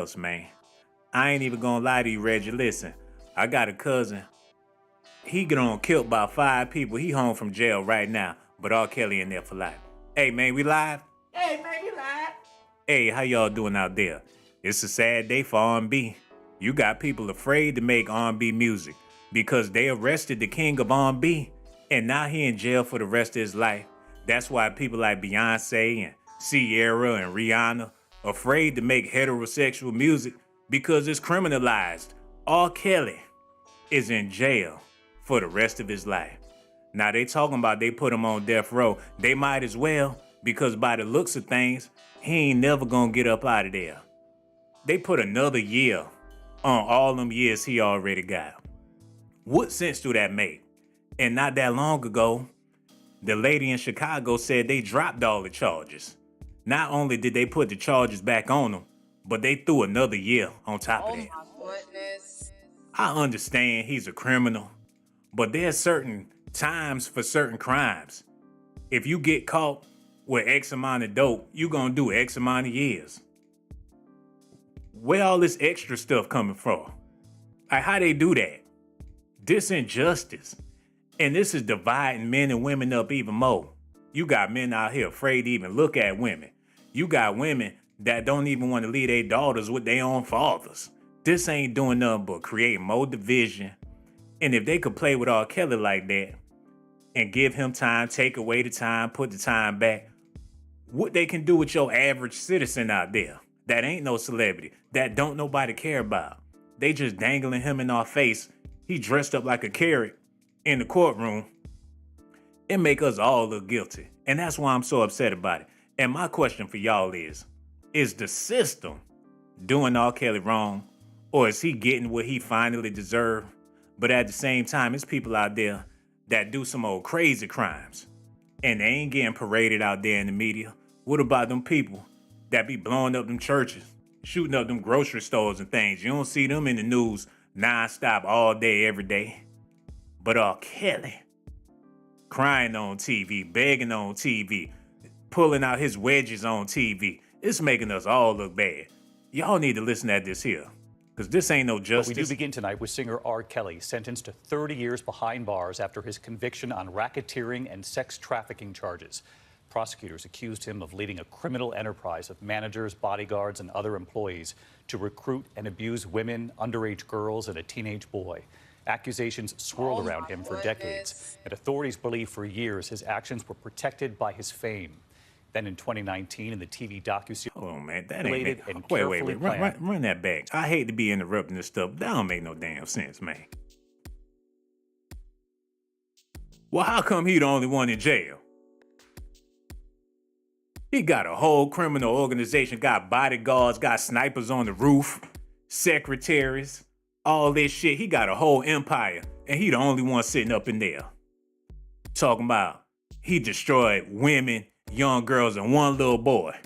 else, man. I ain't even gonna lie to you, Reggie. Listen, I got a cousin. He get on killed by 5 people. He home from jail right now, but R. Kelly in there for life. Hey, man, we live? Hey, how y'all doing out there? It's a sad day for R&B. You got people afraid to make R&B music because they arrested the king of R&B, and now he in jail for the rest of his life. That's why people like Beyonce and Sierra and Rihanna afraid to make heterosexual music because it's criminalized. R. Kelly is in jail for the rest of his life. Now they talking about they put him on death row. They might as well, because by the looks of things, he ain't never gonna get up out of there. They put another year on all them years he already got. What sense do that make? And not that long ago, the lady in Chicago said they dropped all the charges. Not only did they put the charges back on him, but they threw another year on top of that. Oh my goodness. I understand he's a criminal, but there's certain times for certain crimes. If you get caught with X amount of dope, you gonna do X amount of years. Where all this extra stuff coming from? Like, how they do that? This injustice. And this is dividing men and women up even more. You got men out here afraid to even look at women. You got women that don't even want to leave their daughters with their own fathers. This ain't doing nothing but create more division. And if they could play with R. Kelly like that and give him time, take away the time, put the time back, what they can do with your average citizen out there that ain't no celebrity, that don't nobody care about. They just dangling him in our face. He dressed up like a carrot in the courtroom. It make us all look guilty. And that's why I'm so upset about it. And my question for y'all is the system doing R. Kelly wrong, or is he getting what he finally deserved? But at the same time, it's people out there that do some old crazy crimes, and they ain't getting paraded out there in the media. What about them people that be blowing up them churches, shooting up them grocery stores and things? You don't see them in the news nonstop all day, every day. But R. Kelly, crying on TV, begging on TV, pulling out his wedges on TV. It's making us all look bad. Y'all need to listen at this here, because this ain't no justice. We do begin tonight with singer R. Kelly, sentenced to 30 years behind bars after his conviction on racketeering and sex trafficking charges. Prosecutors accused him of leading a criminal enterprise of managers, bodyguards, and other employees to recruit and abuse women, underage girls, and a teenage boy. Accusations swirled around him for decades, and authorities believe for years his actions were protected by his fame. Then in 2019, in the TV docuseries, hold on, man, that ain't wait, run that back. I hate to be interrupting this stuff. That don't make no damn sense, man. Well, how come he the only one in jail? He got a whole criminal organization, got bodyguards, got snipers on the roof, secretaries, all this shit. He got a whole empire, and he the only one sitting up in there. Talking about he destroyed women, young girls, and one little boy.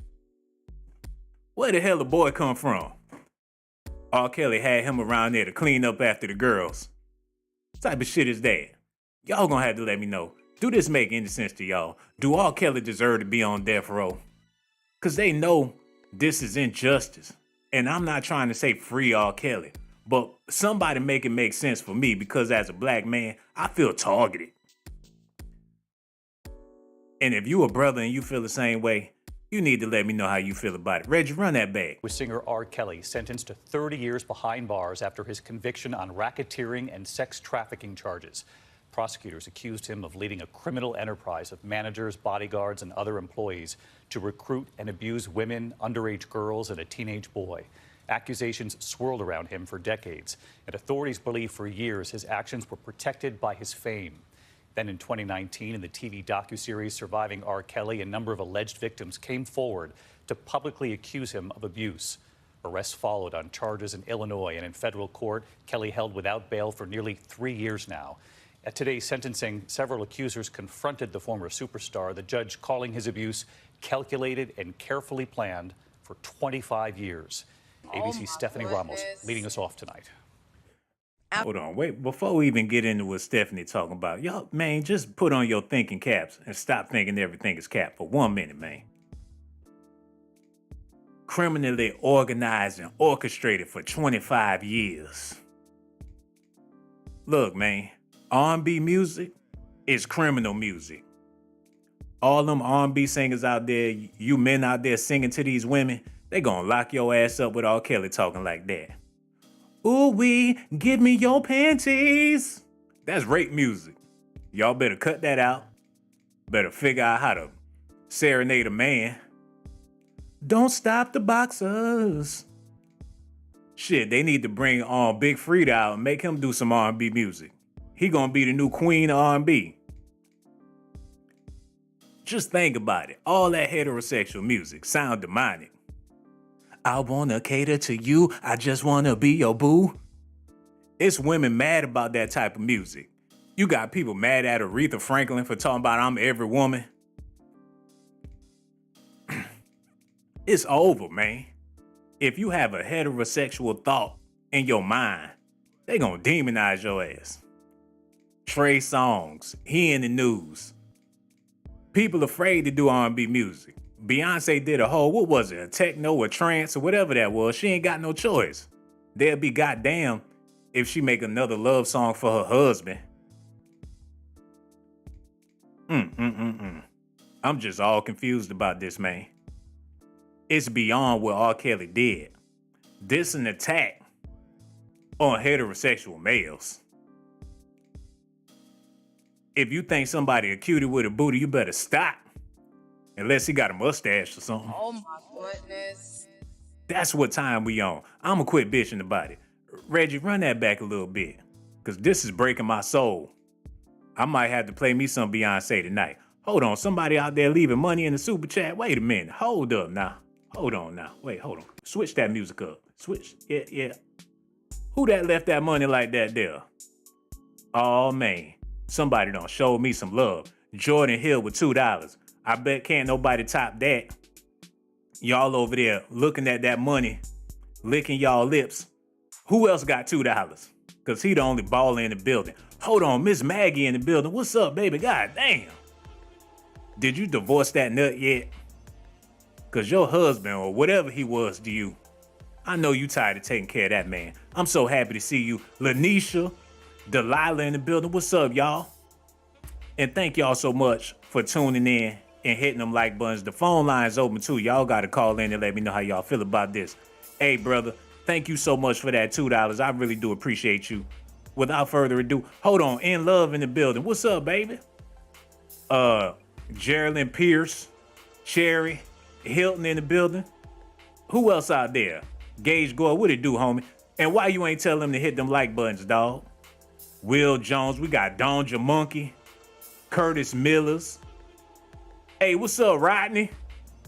Where the hell the boy come from? R. Kelly had him around there to clean up after the girls. What type of shit is that? Y'all gonna have to let me know. Do this make any sense to y'all? Do R. Kelly deserve to be on death row? Because they know this is injustice. And I'm not trying to say free R. Kelly, but somebody make it make sense for me, because as a black man, I feel targeted. And if you a brother and you feel the same way, you need to let me know how you feel about it. Reggie, run that back. With singer R. Kelly, sentenced to 30 years behind bars after his conviction on racketeering and sex trafficking charges. Prosecutors accused him of leading a criminal enterprise of managers, bodyguards, and other employees to recruit and abuse women, underage girls, and a teenage boy. Accusations swirled around him for decades, and authorities believe for years his actions were protected by his fame. Then in 2019, in the TV docuseries Surviving R. Kelly, a number of alleged victims came forward to publicly accuse him of abuse. Arrests followed on charges in Illinois, and in federal court, Kelly held without bail for nearly 3 years now. At today's sentencing, several accusers confronted the former superstar, the judge calling his abuse calculated and carefully planned for 25 years. ABC's Stephanie Ramos leading us off tonight. Hold on, wait, before we even get into what Stephanie talking about, y'all, man, just put on your thinking caps and stop thinking everything is cap for 1 minute, man. criminally organized and orchestrated for 25 years. Look, man, R&B music is criminal music. All them R&B singers out there, you men out there singing to these women, they gonna lock your ass up with R. Kelly talking like that. Ooh wee, give me your panties. That's rape music. Y'all better cut that out. Better figure out how to serenade a man. Don't stop the boxers. Shit, they need to bring on Big Freedia out and make him do some R&B music. He gonna be the new queen of R&B. Just think about it. All that heterosexual music sound demonic. I wanna cater to you. I just wanna be your boo. It's women mad about that type of music. You got people mad at Aretha Franklin for talking about I'm every woman. It's over, man. If you have a heterosexual thought in your mind, they gonna demonize your ass. Trey Songz, he in the news. People afraid to do R&B music. Beyonce did a whole, what was it, a techno or trance or whatever that was. She ain't got no choice. They'll be goddamn if she make another love song for her husband. I'm just all confused about this, man. It's beyond what R. Kelly did. This an attack on heterosexual males. If you think somebody a cutie with a booty, you better stop. Unless he got a mustache or something. Oh my goodness. That's what time we on. I'ma quit bitching about it. Reggie, run that back a little bit. Cause this is breaking my soul. I might have to play me some Beyonce tonight. Hold on, somebody out there leaving money in the super chat. Wait a minute, hold up now. Hold on now, wait, hold on. Switch that music up, switch, yeah. Who that left that money like that there? Oh man, somebody done showed me some love. Jordan Hill with $2. I bet can't nobody top that. Y'all over there looking at that money, licking y'all lips. Who else got $2? Cause he the only baller in the building. Hold on, Miss Maggie in the building. What's up, baby? God damn. Did you divorce that nut yet? Cause your husband or whatever he was to you, I know you tired of taking care of that man. I'm so happy to see you. Lanisha, Delilah in the building. What's up, y'all? And thank y'all so much for tuning in and hitting them like buttons. The phone line's open too. Y'all got to call in and let me know how y'all feel about this. Hey, brother, thank you so much for that $2. I really do appreciate you. Without further ado, hold on. In Love in the building. What's up, baby? Geraldine Pierce, Cherry, Hilton in the building. Who else out there? Gage Gore, what it do, homie? And why you ain't tell them to hit them like buttons, dog? Will Jones, we got Donja Monkey, Curtis Millers. Hey, what's up, Rodney?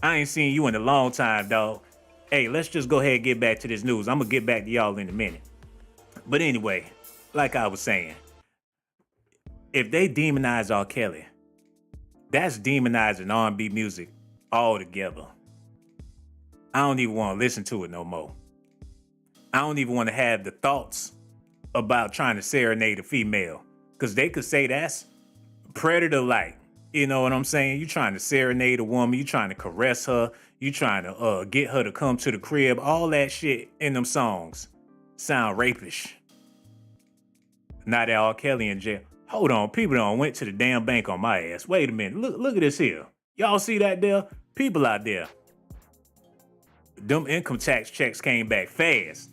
I ain't seen you in a long time, dog. Hey, let's just go ahead and get back to this news. I'm gonna get back to y'all in a minute. But anyway, like I was saying, if they demonize R. Kelly, that's demonizing R&B music altogether. I don't even want to listen to it no more. I don't even want to have the thoughts about trying to serenade a female. Because they could say that's predator-like. You know what I'm saying? You trying to serenade a woman. You trying to caress her. You trying to get her to come to the crib. All that shit in them songs sound rapish. Not that R. Kelly in jail. Hold on, people done went to the damn bank on my ass. Wait a minute, look at this here. Y'all see that there? People out there. Them income tax checks came back fast.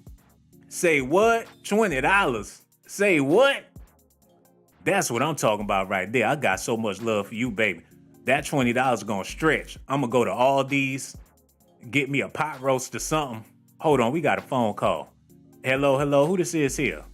Say what? $20. Say what? That's what I'm talking about right there. I got so much love for you, baby. That $20 gonna stretch. I'm gonna go to Aldi's, get me a pot roast or something. Hold on, we got a phone call. Hello, who this is here?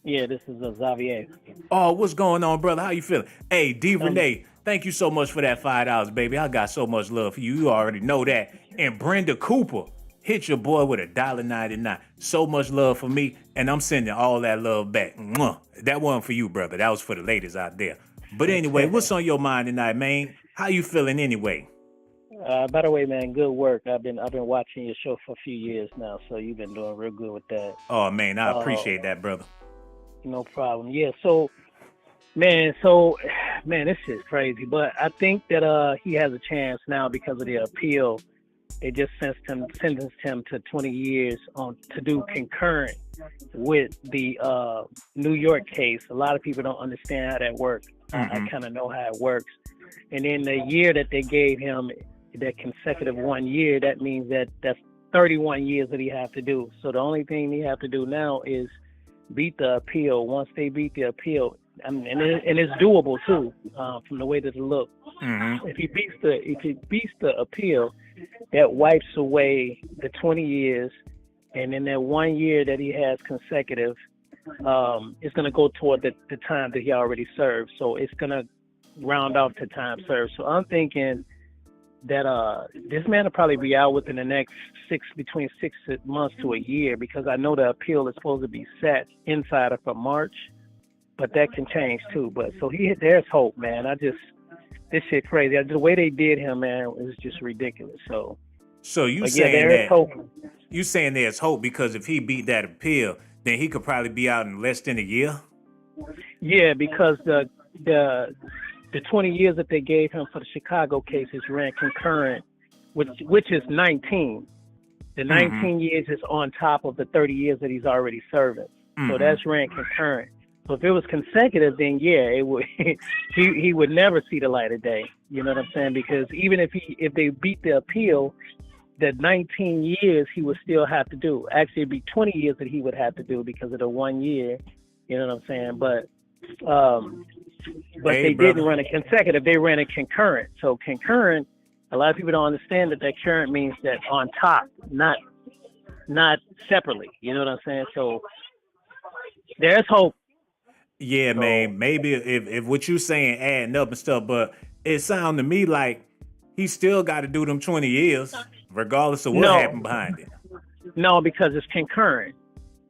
Yeah, this is Xavier. Oh, what's going on, brother? How you feeling? Hey, D. Renee, thank you so much for that $5, baby. I got so much love for you. You already know that. And Brenda Cooper, hit your boy with $1.99. So much love for me, and I'm sending all that love back. Mwah. That wasn't for you, brother. That was for the ladies out there. But anyway, what's on your mind tonight, man? How you feeling anyway? By the way, man, good work. I've been watching your show for a few years now, so you've been doing real good with that. Oh, man, I appreciate that, brother. No problem. Yeah, so this is crazy. But I think that he has a chance now because of the appeal They just sentenced him to 20 years on to do concurrent with the New York case. A lot of people don't understand how that works. I kind of know how it works. And then the year that they gave him, that consecutive 1 year, that means that's 31 years that he have to do. So the only thing he have to do now is beat the appeal. Once they beat the appeal, and it's doable too, from the way that it looks. If he beats the appeal, that wipes away the 20 years, and then that 1 year that he has consecutive, it's going to go toward the time that he already served. So it's going to round off to time served. So I'm thinking that this man will probably be out within the next between 6 months to a year, because I know the appeal is supposed to be set inside of March, but that can change too. But so there's hope, man. This shit crazy. The way they did him, man, is just ridiculous. So you saying there's hope because if he beat that appeal, then he could probably be out in less than a year? Yeah, because the 20 years that they gave him for the Chicago cases ran concurrent, which is 19. The 19 years is on top of the 30 years that he's already serving. So that's ran concurrent. So if it was consecutive, then yeah, it would he would never see the light of day. You know what I'm saying? Because even if they beat the appeal, the 19 years he would still have to do. Actually, it'd be 20 years that he would have to do because of the 1 year. You know what I'm saying? But they didn't run it consecutive. They ran it concurrent. So concurrent, a lot of people don't understand that current means that on top, not separately. You know what I'm saying? So there's hope. Yeah, so, man, maybe if what you saying adding up and stuff, but it sounds to me like he still got to do them 20 years, regardless of what happened behind it. No, because it's concurrent.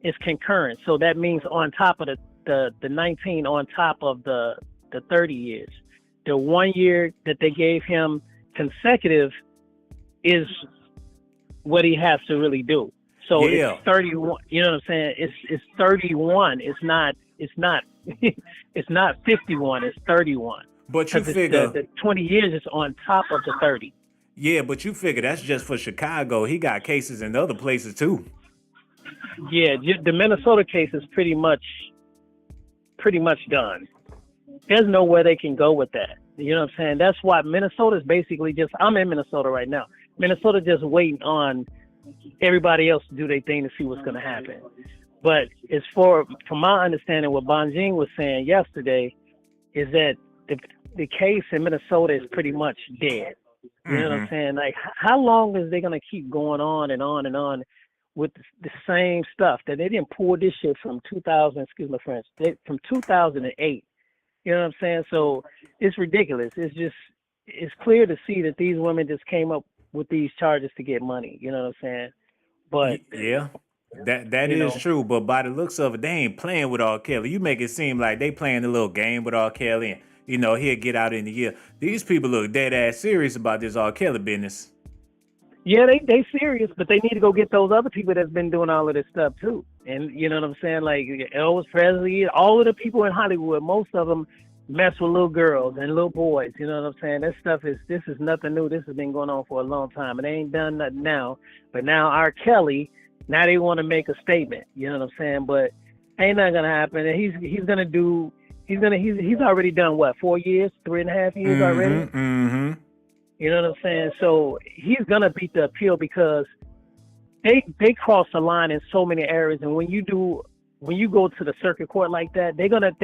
It's concurrent. So that means on top of the 19, on top of the 30 years. The 1 year that they gave him consecutive is what he has to really do. So it's 31. You know what I'm saying? It's 31. It's not 51. It's 31. But you figure the 20 years is on top of the 30. Yeah, but you figure that's just for Chicago. He got cases in other places too. Yeah, the Minnesota case is pretty much done. There's nowhere they can go with that. You know what I'm saying? That's why Minnesota's basically I'm in Minnesota right now. Minnesota just waiting on everybody else to do their thing to see what's going to happen. But from my understanding, what Bonjing was saying yesterday is that the case in Minnesota is pretty much dead. You know what I'm saying? Like, how long is they going to keep going on and on and on with the same stuff that they didn't pull this shit from 2000, excuse my French, from 2008. You know what I'm saying? So it's ridiculous. It's clear to see that these women just came up with these charges to get money. You know what I'm saying? But yeah, that is true. But by the looks of it, they ain't playing with R. Kelly. You make it seem like they playing a little game with R. Kelly and, he'll get out in a year. These people look dead ass serious about this R. Kelly business. Yeah, they serious, but they need to go get those other people that's been doing all of this stuff too. And you know what I'm saying? Like Elvis Presley, all of the people in Hollywood, most of them mess with little girls and little boys. You know what I'm saying? This is nothing new. This has been going on for a long time. It ain't done nothing now. But now R. Kelly, now they want to make a statement. You know what I'm saying? But ain't nothing gonna happen. And he's already done what, 4 years, 3.5 years already? You know what I'm saying? So he's gonna beat the appeal because they cross the line in so many areas. And when you go to the circuit court like that, they're gonna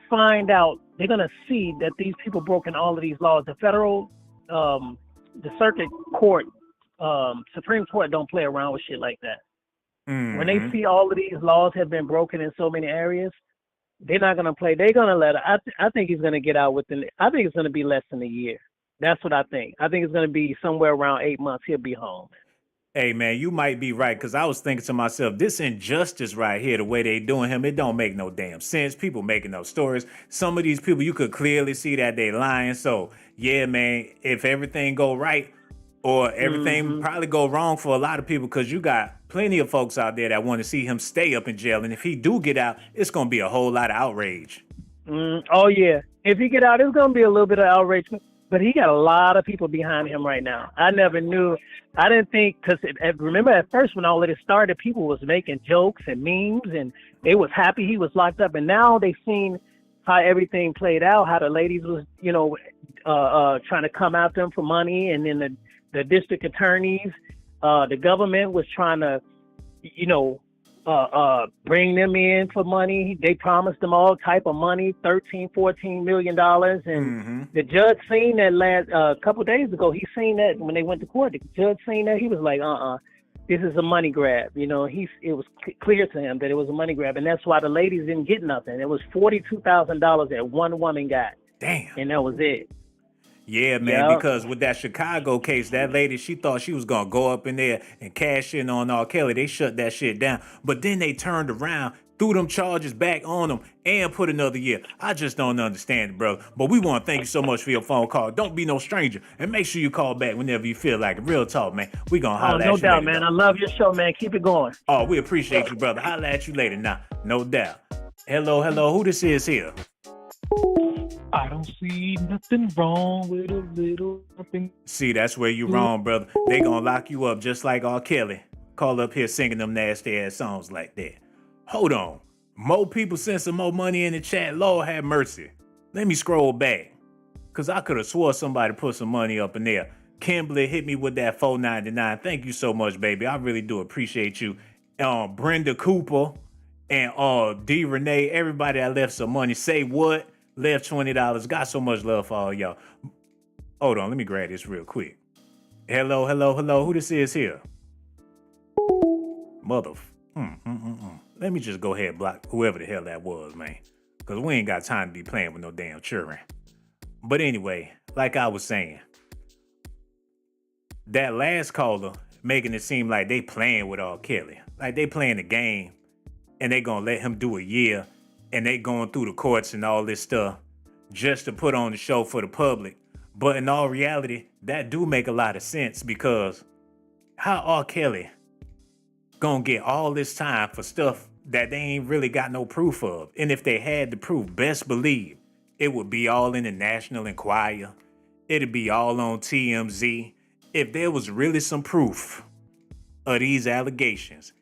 find out, they're gonna see that these people broken all of these laws. The federal, the circuit court, Supreme Court don't play around with shit like that. When they see all of these laws have been broken in so many areas, they're not gonna play. They're gonna let it. I think he's gonna get out I think it's gonna be less than a year. That's what I think. I think it's going to be somewhere around 8 months. He'll be home. Hey, man, you might be right, because I was thinking to myself, this injustice right here, the way they doing him, it don't make no damn sense. People making up stories. Some of these people, you could clearly see that they lying. So, yeah, man, if everything go right or everything probably go wrong for a lot of people, because you got plenty of folks out there that want to see him stay up in jail. And if he do get out, it's going to be a whole lot of outrage. Oh, yeah. If he get out, it's going to be a little bit of outrage. But he got a lot of people behind him right now. I never knew. I didn't think, because remember at first when all of this started, people was making jokes and memes, and they was happy he was locked up. And now they seen how everything played out, how the ladies was, trying to come after him for money, and then the district attorneys, the government was trying to, bring them in for money. They promised them all type of money, $13-14 million. And the judge seen that last couple days ago. He seen that when they went to court. The judge seen that. He was like, this is a money grab. It was clear to him that it was a money grab. And that's why the ladies didn't get nothing. It was $42,000 that one woman got. Damn. And that was it. Yeah, man, because with that Chicago case, that lady, she thought she was going to go up in there and cash in on R. Kelly. They shut that shit down. But then they turned around, threw them charges back on them, and put another year. I just don't understand it, brother. But we want to thank you so much for your phone call. Don't be no stranger. And make sure you call back whenever you feel like it. Real talk, man. We going to holler at you later. No doubt, man. I love your show, man. Keep it going. Oh, we appreciate you, brother. Holler at you later. Nah, no doubt. Hello. Who this is here? I don't see nothing wrong with a little nothing. See, that's where you wrong, brother. They gonna lock you up just like R. Kelly. Call up here singing them nasty ass songs like that. Hold on. More people sent some more money in the chat. Lord have mercy. Let me scroll back. Cause I could have swore somebody put some money up in there. Kimberly hit me with that $4.99. Thank you so much, baby. I really do appreciate you. Brenda Cooper and D. Renee, everybody that left some money. Say what? Left $20. Got so much love for all y'all. Hold on, let me grab this real quick. Hello. Who this is here? Mother. Let me just go ahead and block whoever the hell that was, man. Because we ain't got time to be playing with no damn children. But anyway, like I was saying, that last caller making it seem like they playing with R. Kelly. Like they playing the game and they gonna let him do a year. And they going through the courts and all this stuff just to put on the show for the public. But in all reality, that do make a lot of sense because how R. Kelly gonna get all this time for stuff that they ain't really got no proof of? And if they had the proof, best believe it would be all in the National Enquirer. It'd be all on TMZ. If there was really some proof of these allegations,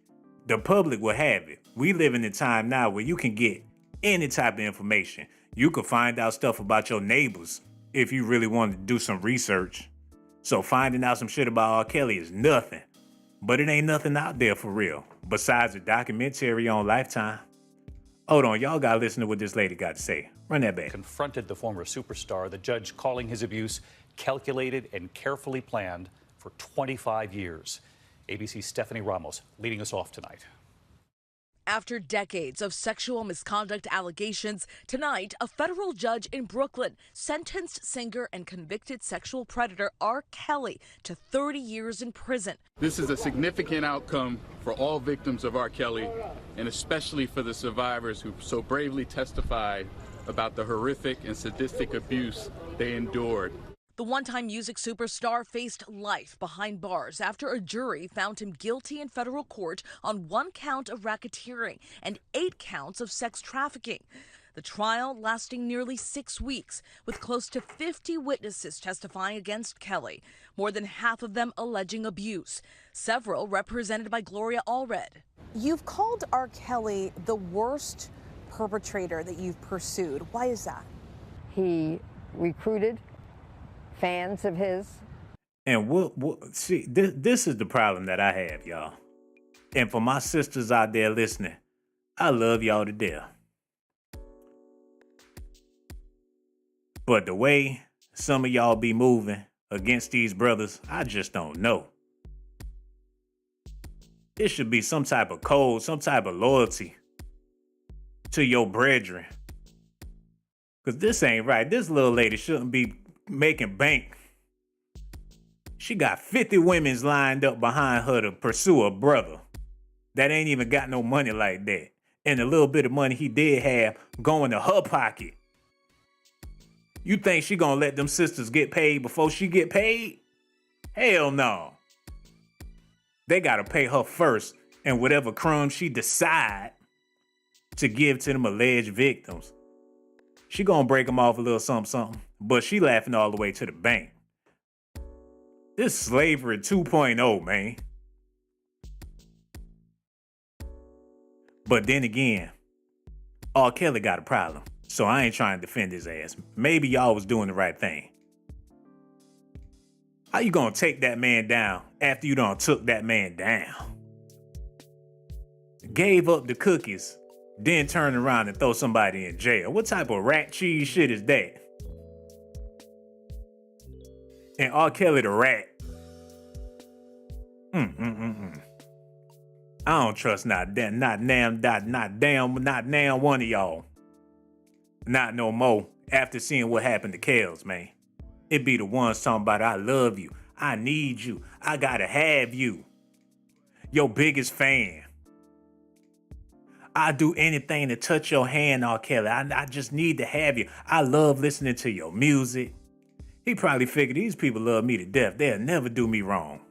the public will have it. We live in a time now where you can get any type of information. You can find out stuff about your neighbors if you really want to do some research. So finding out some shit about R. Kelly is nothing. But it ain't nothing out there for real. Besides a documentary on Lifetime. Hold on, y'all gotta listen to what this lady got to say. Run that back. Confronted the former superstar, the judge calling his abuse calculated and carefully planned for 25 years. ABC's Stephanie Ramos leading us off tonight. After decades of sexual misconduct allegations, tonight, a federal judge in Brooklyn sentenced singer and convicted sexual predator R. Kelly to 30 years in prison. This is a significant outcome for all victims of R. Kelly, and especially for the survivors who so bravely testified about the horrific and sadistic abuse they endured. The one-time music superstar faced life behind bars after a jury found him guilty in federal court on 1 count of racketeering and 8 counts of sex trafficking. The trial lasting nearly 6 weeks, with close to 50 witnesses testifying against Kelly, more than half of them alleging abuse, several represented by Gloria Allred. You've called R. Kelly the worst perpetrator that you've pursued. Why is that? He recruited fans of his. And see, this is the problem that I have, y'all. And for my sisters out there listening, I love y'all to death. But the way some of y'all be moving against these brothers, I just don't know. It should be some type of code, some type of loyalty to your brethren. Because this ain't right. This little lady shouldn't be making bank. She got 50 women's lined up behind her to pursue a brother that ain't even got no money like that. And the little bit of money he did have going to her pocket. You think she gonna let them sisters get paid before she get paid? Hell no. They gotta pay her first, and whatever crumbs she decide to give to them alleged victims, she gonna break them off a little something. but she laughing all the way to the bank. This slavery 2.0, man. But then again, R. Kelly got a problem, so I ain't trying to defend his ass. Maybe y'all was doing the right thing. How you gonna take that man down after you done took that man down? Gave up the cookies, then turn around and throw somebody in jail. What type of rat cheese shit is that? And R. Kelly the rat. I don't trust not damn one of y'all. Not no more. After seeing what happened to Kels, man. It be the ones talking about, I love you, I need you, I gotta have you. Your biggest fan. I do anything to touch your hand, R. Kelly. I just need to have you. I love listening to your music. He probably figured these people love me to death. They'll never do me wrong.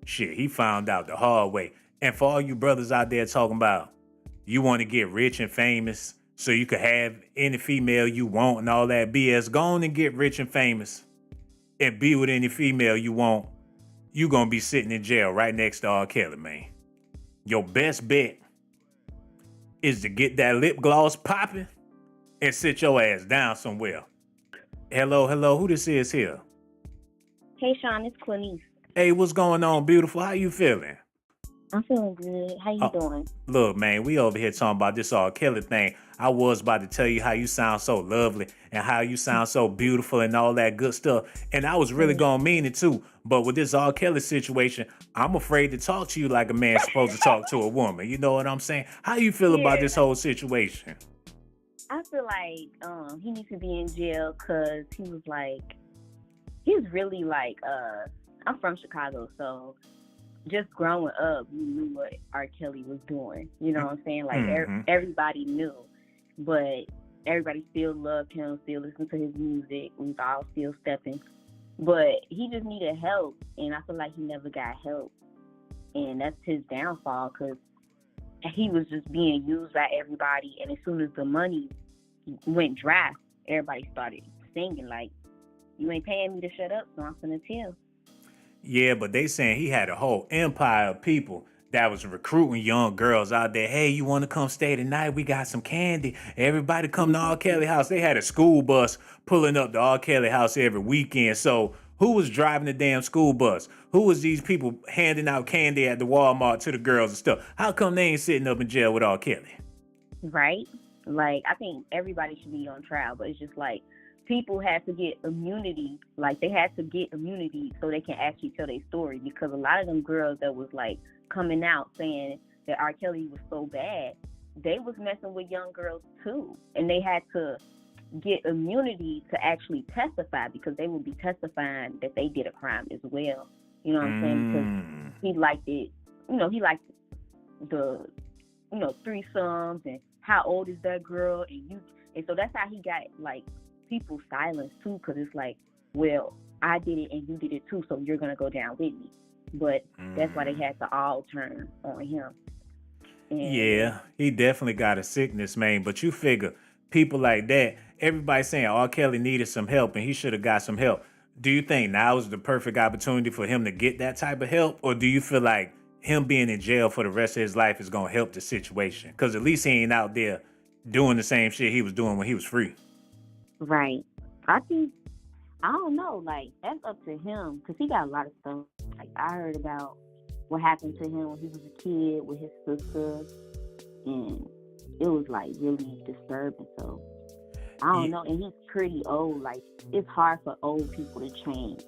Shit, he found out the hard way. And for all you brothers out there talking about, you want to get rich and famous so you could have any female you want and all that BS, go on and get rich and famous and be with any female you want. You gonna be sitting in jail right next to R. Kelly, man. Your best bet is to get that lip gloss popping and sit your ass down somewhere. Hello, who this is here? Hey, Sean, it's Quinice. Hey, what's going on, beautiful? How you feeling? I'm feeling good. How you doing? Look, man, we over here talking about this R. Kelly thing. I was about to tell you how you sound so lovely and how you sound so beautiful and all that good stuff. And I was really gonna mean it too. But with this R. Kelly situation, I'm afraid to talk to you like a man's supposed to talk to a woman. You know what I'm saying? How you feel about this whole situation? I feel like he needs to be in jail because he was really like, I'm from Chicago, so just growing up, we knew what R. Kelly was doing. You know what I'm saying? Like, everybody knew. But everybody still loved him, still listened to his music. We was all still stepping. But he just needed help, and I feel like he never got help. And that's his downfall, because he was just being used by everybody. And as soon as the money went dry, everybody started singing, like, you ain't paying me to shut up, so I'm finna tell. Yeah, but they saying he had a whole empire of people that was recruiting young girls out there. Hey, you want to come stay tonight? We got some candy. Everybody come to R. Kelly house. They had a school bus pulling up to R. Kelly house every weekend. So who was driving the damn school bus? Who was these people handing out candy at the Walmart to the girls and stuff? How come they ain't sitting up in jail with R. Kelly? Right? Like, I think everybody should be on trial, but it's just like, people had to get immunity. Like, they had to get immunity so they can actually tell their story, because a lot of them girls that was like coming out saying that R. Kelly was so bad, they was messing with young girls too, and they had to get immunity to actually testify, because they would be testifying that they did a crime as well. You know what I'm saying? Because he liked it, he liked the threesomes and how old is that girl, and so that's how he got like people silenced too, because it's like, well, I did it and you did it too, so you're gonna go down with me. But that's why they had to all turn on him. And yeah, he definitely got a sickness, man. But you figure people like that, everybody saying R. Kelly needed some help and he should have got some help. Do you think now is the perfect opportunity for him to get that type of help? Or do you feel like him being in jail for the rest of his life is going to help the situation? Because at least he ain't out there doing the same shit he was doing when he was free. Right. I don't know, like, that's up to him, because he got a lot of stuff. Like, I heard about what happened to him when he was a kid with his sister, and it was, like, really disturbing, so I don't know, and he's pretty old. Like, it's hard for old people to change,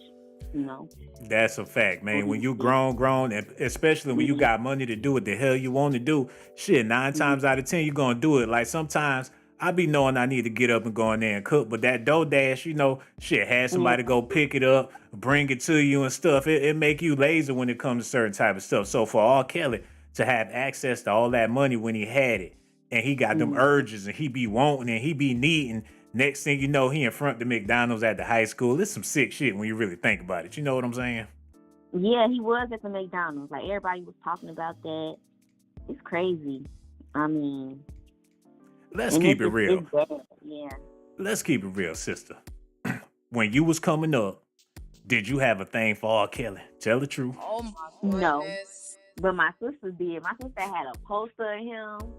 That's a fact, man. When you grown, and especially when you got money to do what the hell you want to do, shit, 9 times out of 10, you're going to do it. Like, sometimes I be knowing I need to get up and go in there and cook, but that DoorDash, shit, have somebody go pick it up, bring it to you and stuff. It make you lazy when it comes to certain type of stuff. So for R. Kelly to have access to all that money when he had it, and he got them urges, and he be wanting and he be needing, next thing you know, he in front of the McDonald's at the high school. It's some sick shit when you really think about it. You know what I'm saying? Yeah, he was at the McDonald's. Like, everybody was talking about that. It's crazy. I mean, let's keep it real. Yeah. let's keep it real, sister. When you was coming up, did you have a thing for R. Kelly? Tell the truth. Oh my No, goodness. but my sister did. My sister had a poster of him,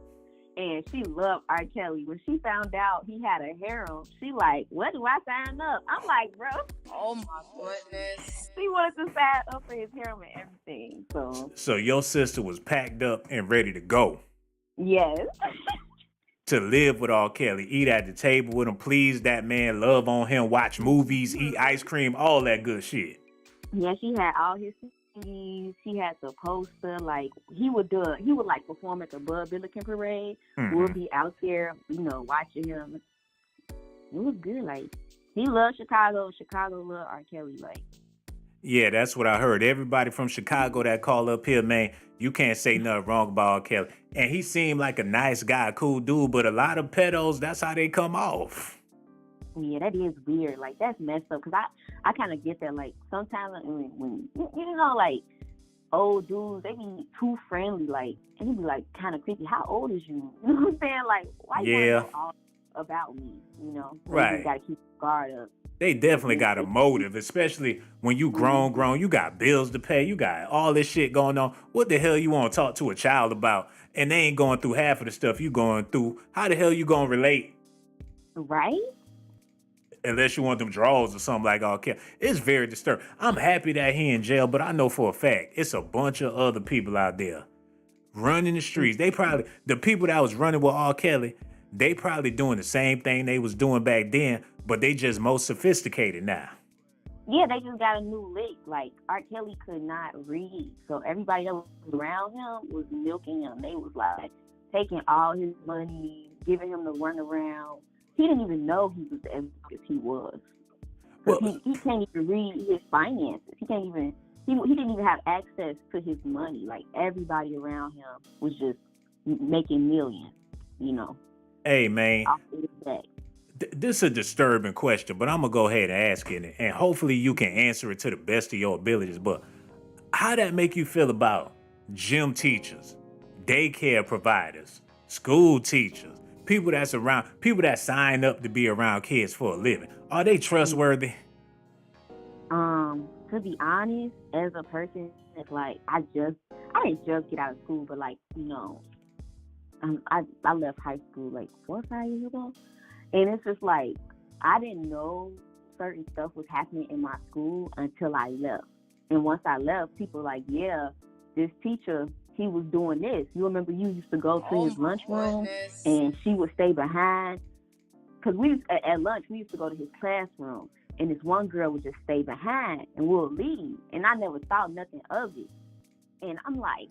and she loved R. Kelly. When she found out he had a harem, she like, "What do I sign up?" I'm like, "Bro." Oh my goodness. She wanted to sign up for his harem and everything. So your sister was packed up and ready to go Yes. to live with R. Kelly, eat at the table with him, please that man, love on him, watch movies, eat ice cream, all that good shit. Yeah, she had all his CDs. She had the poster. Like he would like perform at the Bud Billiken Parade. Mm-hmm. We'll be out there, watching him. It was good. Like he loved Chicago. Chicago loved R. Kelly. Like. Yeah, that's what I heard. Everybody from Chicago that call up here, man, you can't say nothing wrong about R. Kelly. And he seemed like a nice guy, cool dude, but a lot of pedos, that's how they come off. Yeah, that is weird. Like, that's messed up. Because I kind of get that. Like, sometimes when like, old dudes, they be too friendly. Like, and he be, like, kind of creepy. How old is you? You know what I'm saying? Like, why you want to know all about me, So right. You just got to keep your guard up. They definitely got a motive, especially when you grown, you got bills to pay, you got all this shit going on. What the hell you want to talk to a child about? And they ain't going through half of the stuff you going through. How the hell you going to relate? Right? Unless you want them draws or something like R. Kelly. It's very disturbing. I'm happy that he in jail, but I know for a fact it's a bunch of other people out there running the streets. The people that was running with R. Kelly, they probably doing the same thing they was doing back then, but they just more sophisticated now. Yeah, they just got a new lick. Like, R. Kelly could not read. So everybody that was around him was milking him. They was like taking all his money, giving him the runaround. He didn't even know he was as big as he was. Well, he can't even read his finances. He didn't even have access to his money. Like, everybody around him was just making millions, Hey, man. Off his back. This is a disturbing question, but I'm going to go ahead and ask it, and hopefully you can answer it to the best of your abilities. But how that make you feel about gym teachers, daycare providers, school teachers, people that sign up to be around kids for a living? Are they trustworthy? To be honest, as a person, it's like I didn't just get out of school, but like, I left high school like 4 or 5 years ago. And it's just like, I didn't know certain stuff was happening in my school until I left. And once I left, people were like, yeah, this teacher, he was doing this. You remember you used to go to his lunchroom and she would stay behind? Because at lunch, we used to go to his classroom. And this one girl would just stay behind and we'll leave. And I never thought nothing of it. And I'm like,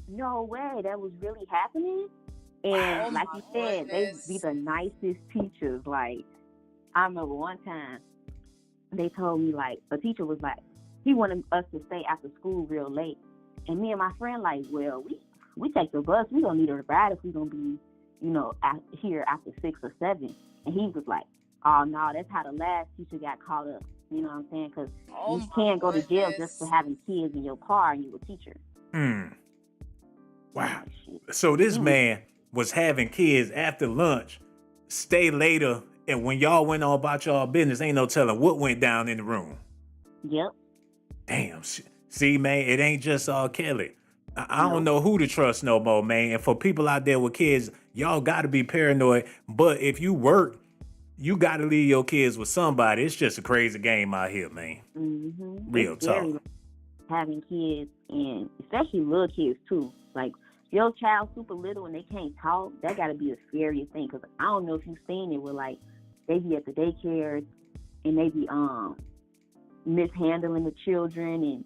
no way, that was really happening? And like you said, they be the nicest teachers. Like, I remember one time they told me, like, a teacher was like, he wanted us to stay after school real late. And me and my friend, like, well, we take the bus. We don't need a ride if we gonna be, here after 6 or 7. And he was like, oh, no, that's how the last teacher got caught up. You know what I'm saying? Because you can't go to jail just for having kids in your car and you a teacher. Wow. So this man was having kids after lunch, stay later, and when y'all went on about y'all business, ain't no telling what went down in the room. Yep. Damn. See, man, it ain't just R. Kelly. I don't know who to trust no more, man. And for people out there with kids, y'all got to be paranoid. But if you work, you got to leave your kids with somebody. It's just a crazy game out here, man. Mm-hmm. Real talk. Having kids, and especially little kids, too. Like, your child super little and they can't talk, that got to be a scary thing. Because I don't know if you've seen it where, like, they be at the daycare and they be mishandling the children and,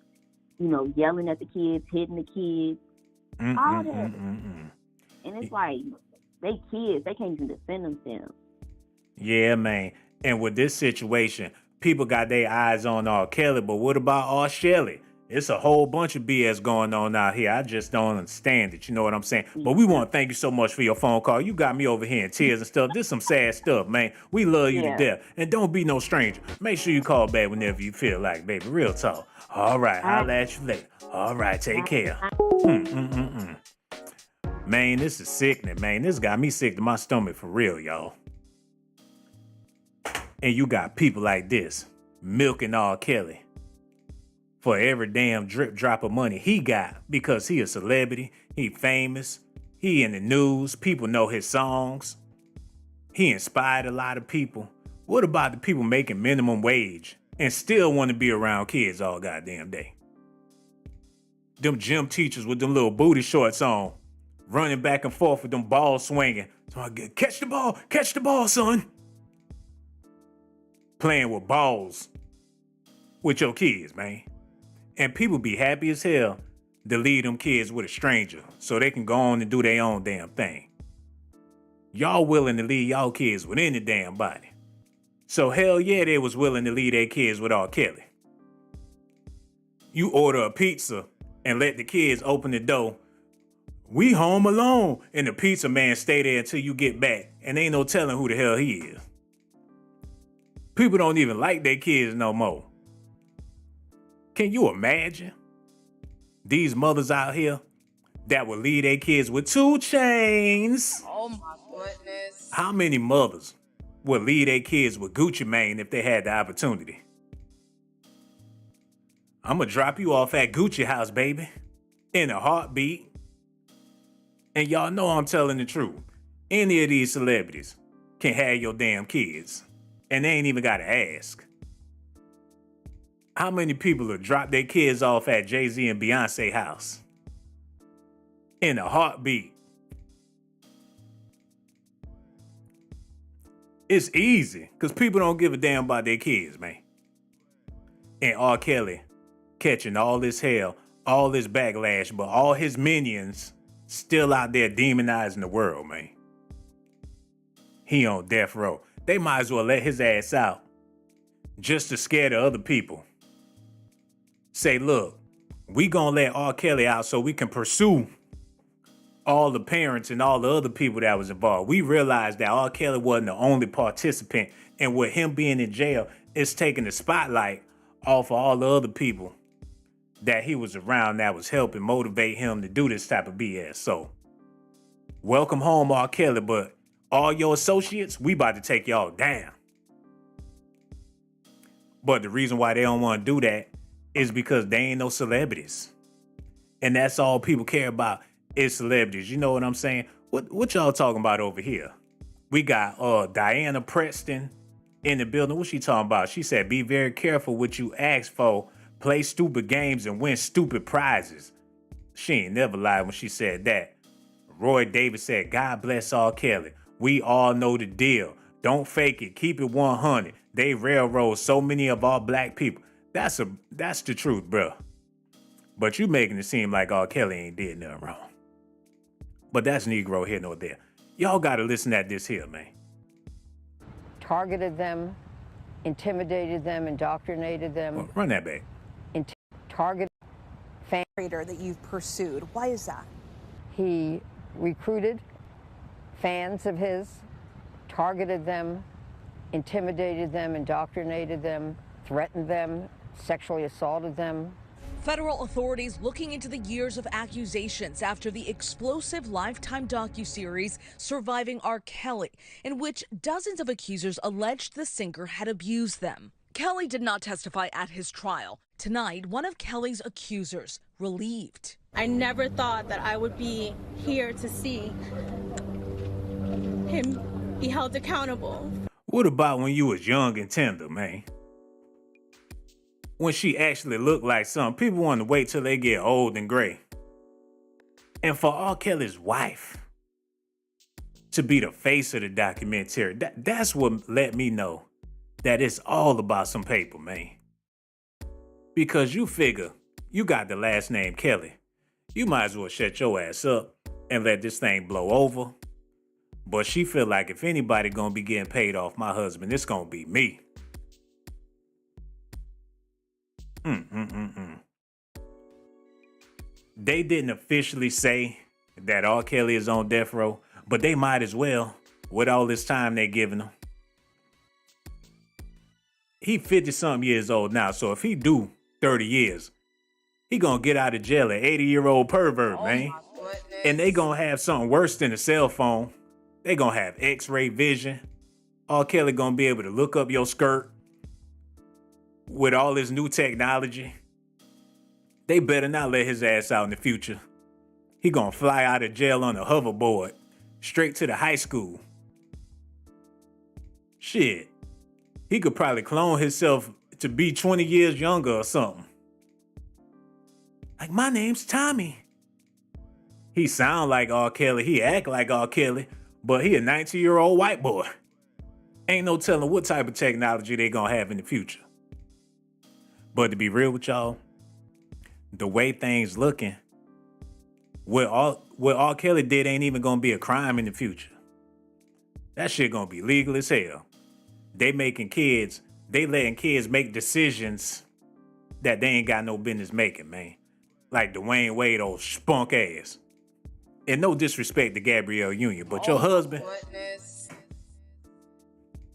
yelling at the kids, hitting the kids, all that. And it's like, they kids, they can't even defend themselves. Yeah, man. And with this situation, people got their eyes on R. Kelly, but what about R. Shelley? It's a whole bunch of BS going on out here. I just don't understand it. You know what I'm saying? But we want to thank you so much for your phone call. You got me over here in tears and stuff. This some sad stuff, man. We love you to death. And don't be no stranger. Make sure you call back whenever you feel like, baby. Real talk. All right. I'll at you later. All right. Take care. Man, this is sickening, man. This got me sick to my stomach for real, y'all. And you got people like this milking R. Kelly for every damn drip drop of money he got because he a celebrity, he famous, he in the news, people know his songs. He inspired a lot of people. What about the people making minimum wage and still want to be around kids all goddamn day? Them gym teachers with them little booty shorts on, running back and forth with them balls swinging. So I get, catch the ball, son. Playing with balls with your kids, man. And people be happy as hell to leave them kids with a stranger so they can go on and do their own damn thing. Y'all willing to leave y'all kids with any damn body. So hell yeah, they was willing to leave their kids with R. Kelly. You order a pizza and let the kids open the door. We home alone. And the pizza man stay there until you get back. And ain't no telling who the hell he is. People don't even like their kids no more. Can you imagine these mothers out here that will leave their kids with 2 chains? Oh my goodness. How many mothers would leave their kids with Gucci Mane if they had the opportunity? I'm gonna drop you off at Gucci House, baby, in a heartbeat. And y'all know I'm telling the truth. Any of these celebrities can have your damn kids, and they ain't even gotta ask. How many people have dropped their kids off at Jay-Z and Beyonce house? In a heartbeat. It's easy, because people don't give a damn about their kids, man. And R. Kelly catching all this hell, all this backlash, but all his minions still out there demonizing the world, man. He on death row. They might as well let his ass out just to scare the other people. Say, look, we gonna let R. Kelly out so we can pursue all the parents and all the other people that was involved. We realized that R. Kelly wasn't the only participant, and with him being in jail, it's taking the spotlight off of all the other people that he was around that was helping motivate him to do this type of BS. So, welcome home, R. Kelly, but all your associates, we about to take y'all down. But the reason why they don't want to do that is because they ain't no celebrities. And that's all people care about is celebrities. You know what I'm saying? What y'all talking about over here? We got Diana Preston in the building. What she talking about? She said, be very careful what you ask for. Play stupid games and win stupid prizes. She ain't never lied when she said that. Roy Davis said, God bless R. Kelly. We all know the deal. Don't fake it. Keep it 100. They railroad so many of our black people. That's the truth, bro. But you making it seem like R. Kelly ain't did nothing wrong. But that's Negro here nor there. Y'all gotta listen at this here, man. Targeted them, intimidated them, indoctrinated them. Well, run that back. Targeted that you've pursued. Why is that? He recruited fans of his, targeted them, intimidated them, indoctrinated them, threatened them, sexually assaulted them. Federal authorities looking into the years of accusations after the explosive Lifetime docuseries Surviving R. Kelly, in which dozens of accusers alleged the singer had abused them. Kelly did not testify at his trial. Tonight, one of Kelly's accusers relieved. I never thought that I would be here to see him be held accountable. What about when you was young and tender, man? When she actually looked like something, people want to wait till they get old and gray. And for R. Kelly's wife to be the face of the documentary, that's what let me know that it's all about some paper, man. Because you figure, you got the last name Kelly. You might as well shut your ass up and let this thing blow over. But she feel like if anybody gonna be getting paid off my husband, it's gonna be me. They didn't officially say that R. Kelly is on death row, but they might as well with all this time they giving him. He 50-something years old now, so if he do 30 years, he gonna get out of jail an 80-year-old pervert, man. And they gonna have something worse than a cell phone. They gonna have X-ray vision. R. Kelly gonna be able to look up your skirt with all this new technology. They better not let his ass out in the future. He gonna fly out of jail on a hoverboard, straight to the high school. Shit. He could probably clone himself to be 20 years younger or something. Like, my name's Tommy. He sound like R. Kelly, he act like R. Kelly, but he a 19-year-old white boy. Ain't no telling what type of technology they gonna have in the future. But to be real with y'all, the way things looking, what R. Kelly did ain't even gonna be a crime in the future. That shit gonna be legal as hell. They letting kids make decisions that they ain't got no business making, man. Like Dwayne Wade, old spunk ass. And no disrespect to Gabrielle Union, but your husband. Goodness.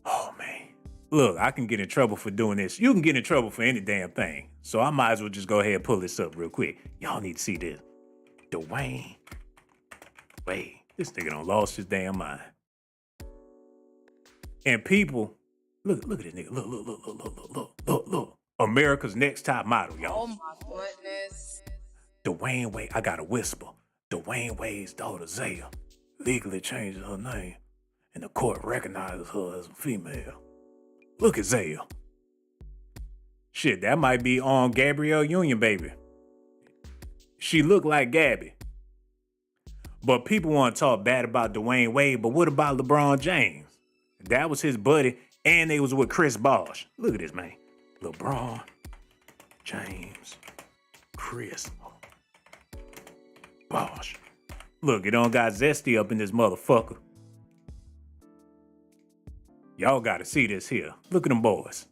Oh, man. Look, I can get in trouble for doing this. You can get in trouble for any damn thing. So I might as well just go ahead and pull this up real quick. Y'all need to see this. Dwayne Wade. This nigga done lost his damn mind. And people, look at this nigga. Look. America's Next Top Model, y'all. Oh my goodness. Dwayne Wade, I gotta whisper. Dwayne Wade's daughter, Zaya, legally changes her name, and the court recognizes her as a female. Look at Zaya. Shit, that might be on Gabrielle Union, baby. She look like Gabby. But people want to talk bad about Dwayne Wade, but what about LeBron James? That was his buddy, and they was with Chris Bosh. Look at this, man. LeBron James, Chris Bosh. Look, it done got zesty up in this motherfucker. Y'all gotta see this here. Look at them boys.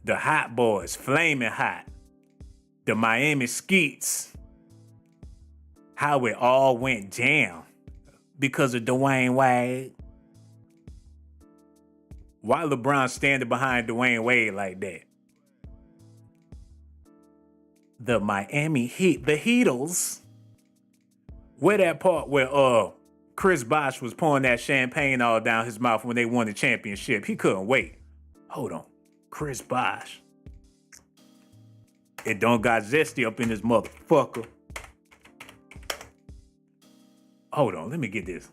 The hot boys, flaming hot. The Miami Skeets. How it all went down because of Dwayne Wade. Why LeBron standing behind Dwayne Wade like that? The Miami Heat, the Heatles. Where that part where Chris Bosh was pouring that champagne all down his mouth when they won the championship. He couldn't wait. Hold on. Chris Bosh. It done got zesty up in this motherfucker. Hold on, let me get this.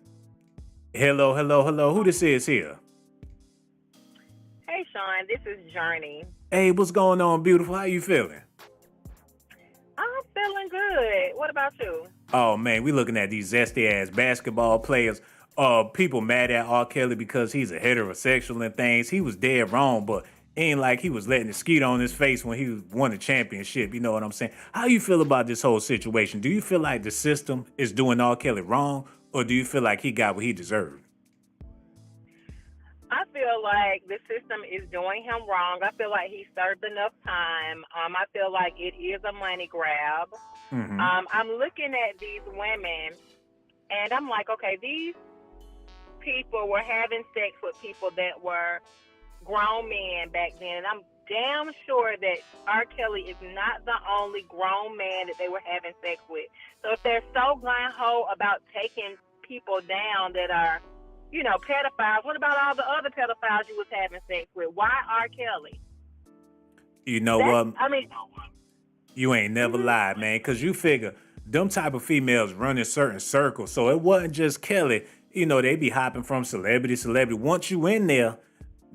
Hello. Who this is here? Hey, Sean, this is Journey. Hey, what's going on, beautiful? How you feeling? I'm feeling good. What about you? Oh, man, we looking at these zesty-ass basketball players. People mad at R. Kelly because he's a heterosexual and things. He was dead wrong, but ain't like he was letting the skeet on his face when he won the championship. You know what I'm saying? How you feel about this whole situation? Do you feel like the system is doing R. Kelly wrong, or do you feel like he got what he deserved? I feel like the system is doing him wrong. I feel like he served enough time. I feel like it is a money grab. Mm-hmm. I'm looking at these women, and I'm like, okay, these people were having sex with people that were grown men back then, and I'm damn sure that R. Kelly is not the only grown man that they were having sex with. So if they're so gung-ho about taking people down that are, you know, pedophiles, what about all the other pedophiles you was having sex with? Why R. Kelly? You know what? I mean, you ain't never lied, man, because you figure them type of females run in certain circles. So it wasn't just Kelly. You know, they be hopping from celebrity to celebrity. Once you in there,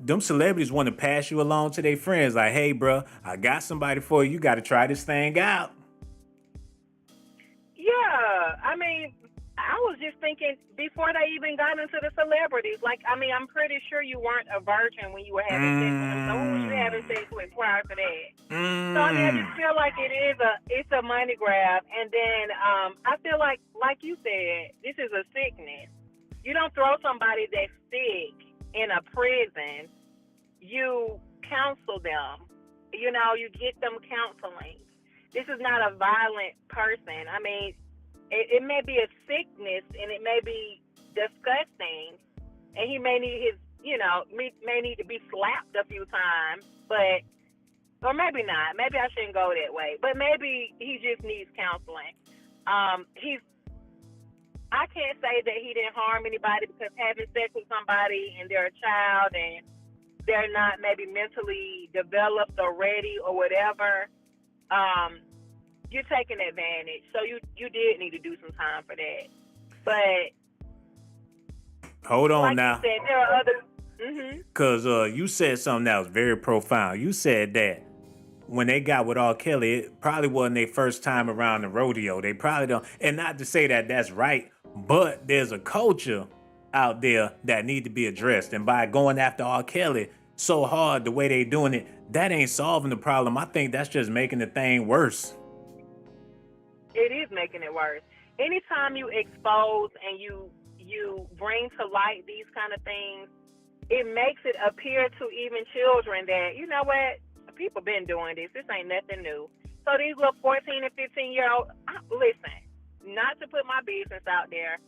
them celebrities want to pass you along to their friends. Like, hey, bro, I got somebody for you. You got to try this thing out. Yeah, I mean, I was just thinking before they even got into the celebrities. Like, I mean, I'm pretty sure you weren't a virgin when you were having sex with them. So who was you having sex with prior to that? So I mean, I just feel like it's a money grab. And then I feel like you said, this is a sickness. You don't throw somebody that's sick in a prison. You counsel them. You know, you get them counseling. This is not a violent person. I mean, it may be a sickness and it may be disgusting, and he may need his, you know, may need to be slapped a few times, but, or maybe not. Maybe I shouldn't go that way, but maybe he just needs counseling. I can't say that he didn't harm anybody, because having sex with somebody and they're a child and they're not maybe mentally developed or ready or whatever, you're taking advantage. So you did need to do some time for that. But hold on like now. you said, there are other. Because you said something that was very profound. You said that when they got with R. Kelly, it probably wasn't their first time around the rodeo. They probably don't. And not to say that that's right, but there's a culture out there that need to be addressed. And by going after R. Kelly so hard the way they doing it, that ain't solving the problem. I think that's just making the thing worse. It is making it worse. Anytime you expose and you bring to light these kind of things, it makes it appear to even children that, you know what, people been doing this. This ain't nothing new. So these little 14 and 15-year-olds, listen, not to put my business out there,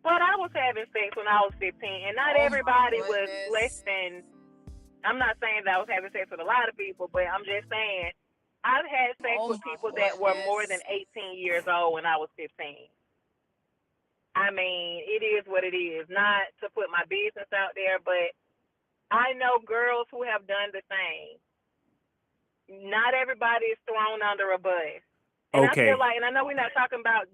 but I was having sex when I was 15, and not everybody was less than, I'm not saying that I was having sex with a lot of people, but I'm just saying, I've had sex with people that were more than 18 years old when I was 15. I mean, it is what it is. Not to put my business out there, but I know girls who have done the same. Not everybody is thrown under a bus. And Okay. I feel like, and I know we're not talking about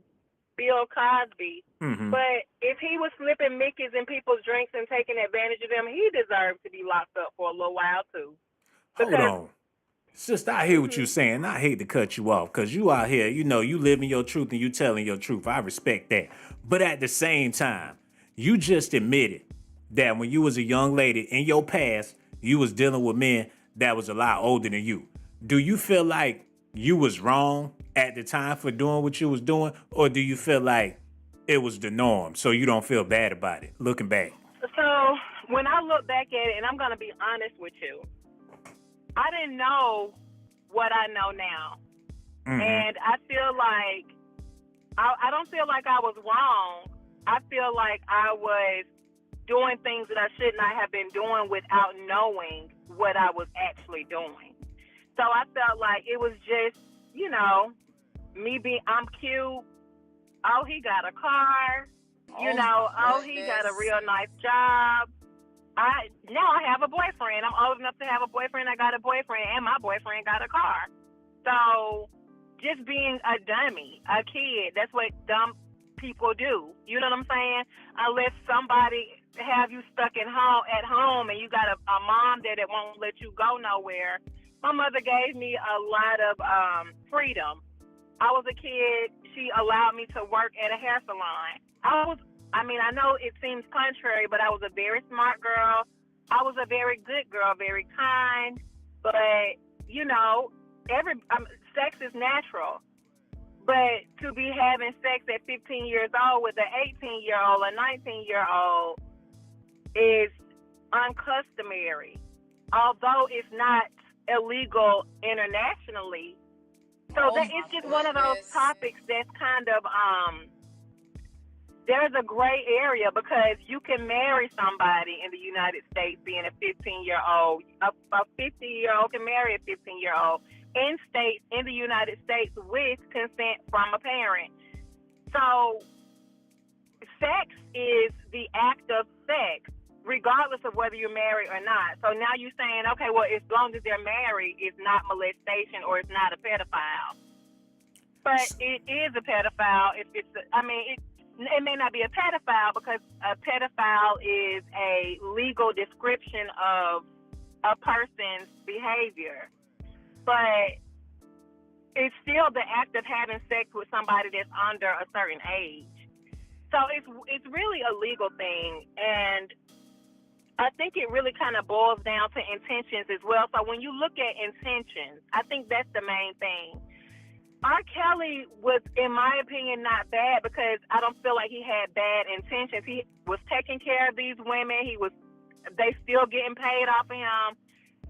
Bill Cosby, but if he was slipping Mickeys in people's drinks and taking advantage of them, he deserved to be locked up for a little while too. Hold on. Sister, I hear what you're saying. I hate to cut you off because you out here, you know, you living your truth and you telling your truth. I respect that. But at the same time, you just admitted that when you was a young lady in your past, you was dealing with men that was a lot older than you. Do you feel like you was wrong at the time for doing what you was doing, or do you feel like it was the norm so you don't feel bad about it looking back? So when I look back at it, and I'm going to be honest with you, I didn't know what I know now. And I feel like, I don't feel like I was wrong. I feel like I was doing things that I should not have been doing without knowing what I was actually doing. So I felt like it was just, you know, me being, I'm cute. Oh, he got a car. You know, oh, he got a real nice job. Now I have a boyfriend. I'm old enough to have a boyfriend. I got a boyfriend, and my boyfriend got a car. So just being a dummy, a kid, that's what dumb people do. You know what I'm saying? Unless somebody have you stuck at home and you got a mom that won't let you go nowhere. My mother gave me a lot of freedom. I was a kid. She allowed me to work at a hair salon. I know it seems contrary, but I was a very smart girl. I was a very good girl, very kind. But, you know, sex is natural. But to be having sex at 15 years old with an 18-year-old, a 19-year-old is uncustomary. Although it's not illegal internationally. So it's just one of those topics that's kind of, there's a gray area because you can marry somebody in the United States being a 15-year-old. A 50-year-old can marry a 15-year-old in the United States with consent from a parent. So sex is the act of sex, regardless of whether you're married or not. So now you're saying, okay, well, as long as they're married, it's not molestation or it's not a pedophile. But it is a pedophile if it's, it may not be a pedophile because a pedophile is a legal description of a person's behavior. But it's still the act of having sex with somebody that's under a certain age. So it's really a legal thing. And I think it really kind of boils down to intentions as well. So when you look at intentions, I think that's the main thing. R. Kelly was, in my opinion, not bad because I don't feel like he had bad intentions. He was taking care of these women. They still getting paid off of him.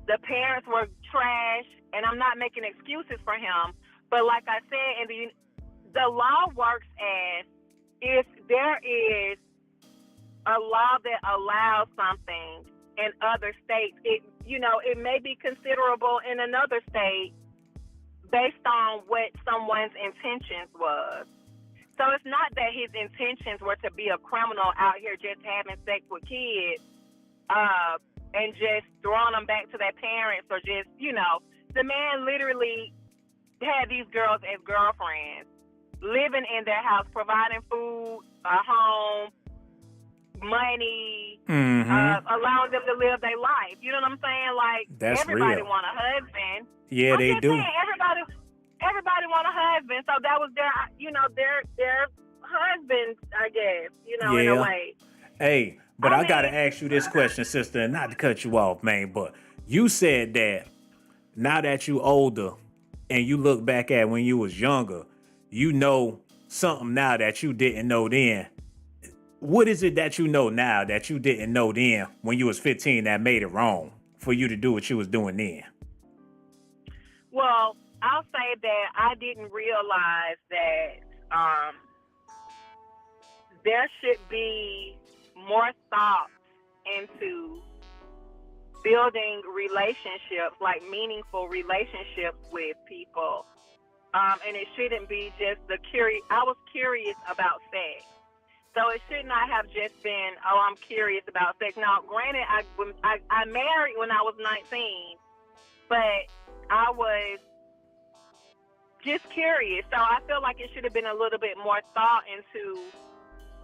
The parents were trash, and I'm not making excuses for him. But like I said, the law works as if there is a law that allows something in other states, it may be considerable in another state based on what someone's intentions was. So it's not that his intentions were to be a criminal out here just having sex with kids, and just throwing them back to their parents, or just, the man literally had these girls as girlfriends, living in their house, providing food, a home, money, allowing them to live their life. You know what I'm saying? Like, that's everybody real. want a husband. Yeah, they do. Saying, everybody want a husband, so that was their husband, I guess, in a way. Hey, but I gotta ask you this question, sister, and not to cut you off, man, but you said that now that you older and you look back at when you was younger, you know something now that you didn't know then. What is it that you know now that you didn't know then when you was 15 that made it wrong for you to do what you was doing then? Well, I'll say that I didn't realize that there should be more thought into building relationships, like meaningful relationships with people. And it shouldn't be just I was curious about sex. So it should not have just been, I'm curious about sex. Now, granted, I married when I was 19, but I was just curious. So I feel like it should have been a little bit more thought into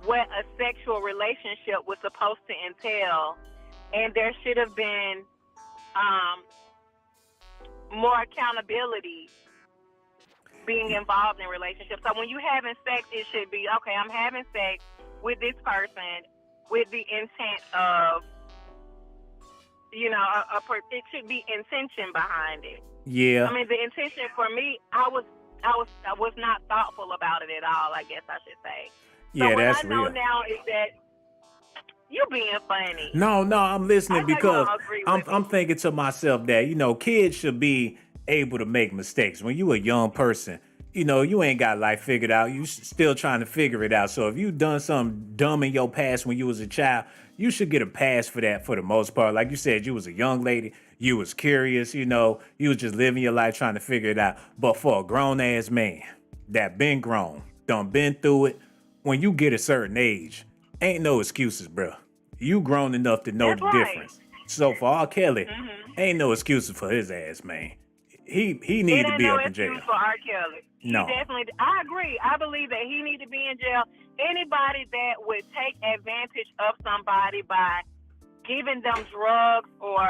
what a sexual relationship was supposed to entail. And there should have been more accountability being involved in relationships. So when you're having sex, it should be, okay, I'm having sex with this person with the intent of, it should be intention behind it. Yeah. I mean, the intention for me, I was not thoughtful about it at all, I guess I should say. Yeah, so that's what I know real. now is that you being funny. No, I'm listening because I'm thinking to myself that, kids should be able to make mistakes. When you a young person, you ain't got life figured out. You still trying to figure it out. So if you done something dumb in your past when you was a child, you should get a pass for that for the most part. Like you said, you was a young lady. You was curious, you was just living your life trying to figure it out. But for a grown-ass man that been grown, done been through it, when you get a certain age, ain't no excuses, bro. You grown enough to know the difference. So for R. Kelly, ain't no excuses for his ass, man. He need to be up in jail. For R. Kelly. No. I agree. I believe that he need to be in jail. Anybody that would take advantage of somebody by giving them drugs or,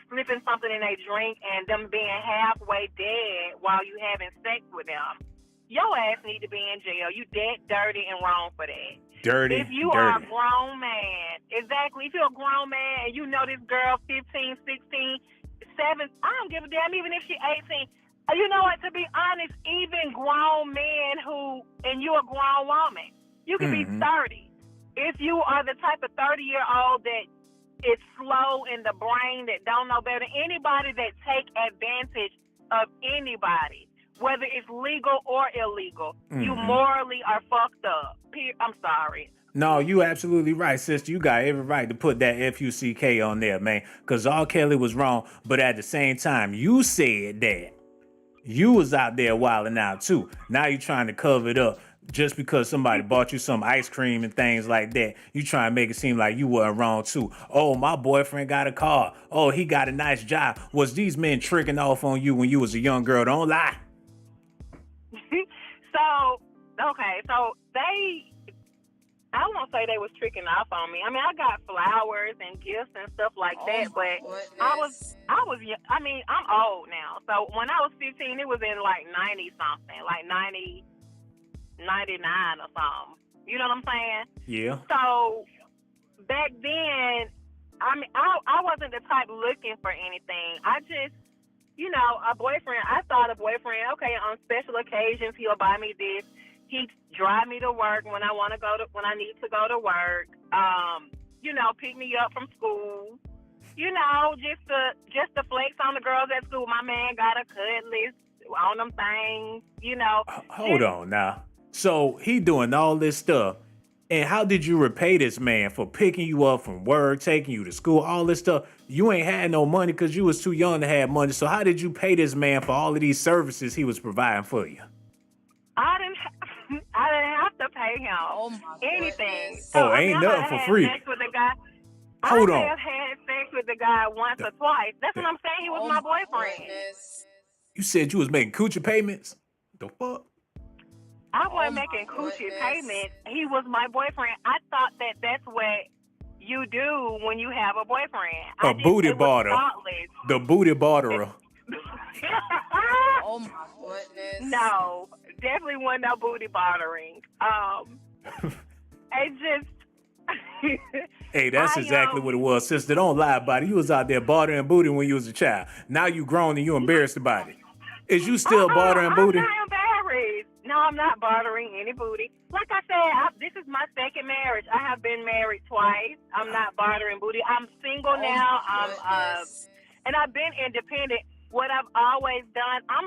slipping something in their drink and them being halfway dead while you having sex with them, your ass need to be in jail. You dead, dirty, and wrong for that. Dirty, If you are a grown man, exactly. If you're a grown man and you know this girl 15, 16, 7, I don't give a damn even if she's 18. You know what, to be honest, even grown men and you're a grown woman, you can be 30. If you are the type of 30-year-old that is slow in the brain, that don't know better, anybody that take advantage of anybody, whether it's legal or illegal, you morally are fucked up. I'm sorry. No, you absolutely right, sister. You got every right to put that F-U-C-K on there, man, because R. Kelly was wrong. But at the same time, you said that you was out there wilding out, too. Now you trying to cover it up just because somebody bought you some ice cream and things like that. You trying to make it seem like you weren't wrong, too. Oh, my boyfriend got a car. Oh, he got a nice job. Was these men tricking off on you when you was a young girl? Don't lie. So I won't say they was tricking off on me. I mean, I got flowers and gifts and stuff like that, but I was, I'm old now. So when I was 15, it was in like 90 something, like 90, 99 or something. You know what I'm saying? Yeah. So back then, I wasn't the type looking for anything. I just, a boyfriend, I thought a boyfriend, okay, on special occasions, he'll buy me this. He drive me to work when I need to go to work. Pick me up from school. Just to flex on the girls at school. My man got a cutlass on them things. Hold on now. So he doing all this stuff, and how did you repay this man for picking you up from work, taking you to school, all this stuff? You ain't had no money because you was too young to have money. So how did you pay this man for all of these services he was providing for you? I didn't have to him. Anything. goodness. So, Oh, I mean, ain't I nothing might for have free. had sex with the guy. Hold I may on. have had sex with the guy once or twice. That's what I'm saying. He was my boyfriend. Goodness. You said you was making coochie payments? The fuck? I wasn't making coochie goodness. payments. He was my boyfriend. I thought that that's what you do when you have a boyfriend. A booty barter. The booty barterer. Goodness. No, definitely wasn't no booty bartering. It just. Hey, that's exactly what it was, sister. Don't lie about it. You was out there bartering booty when you was a child. Now you grown and you embarrassed about it. Is you still bartering booty? I'm not embarrassed. No, I'm not bartering any booty. Like I said, this is my second marriage. I have been married twice. I'm not bartering booty. I'm single now. And I've been independent. What I've always done, I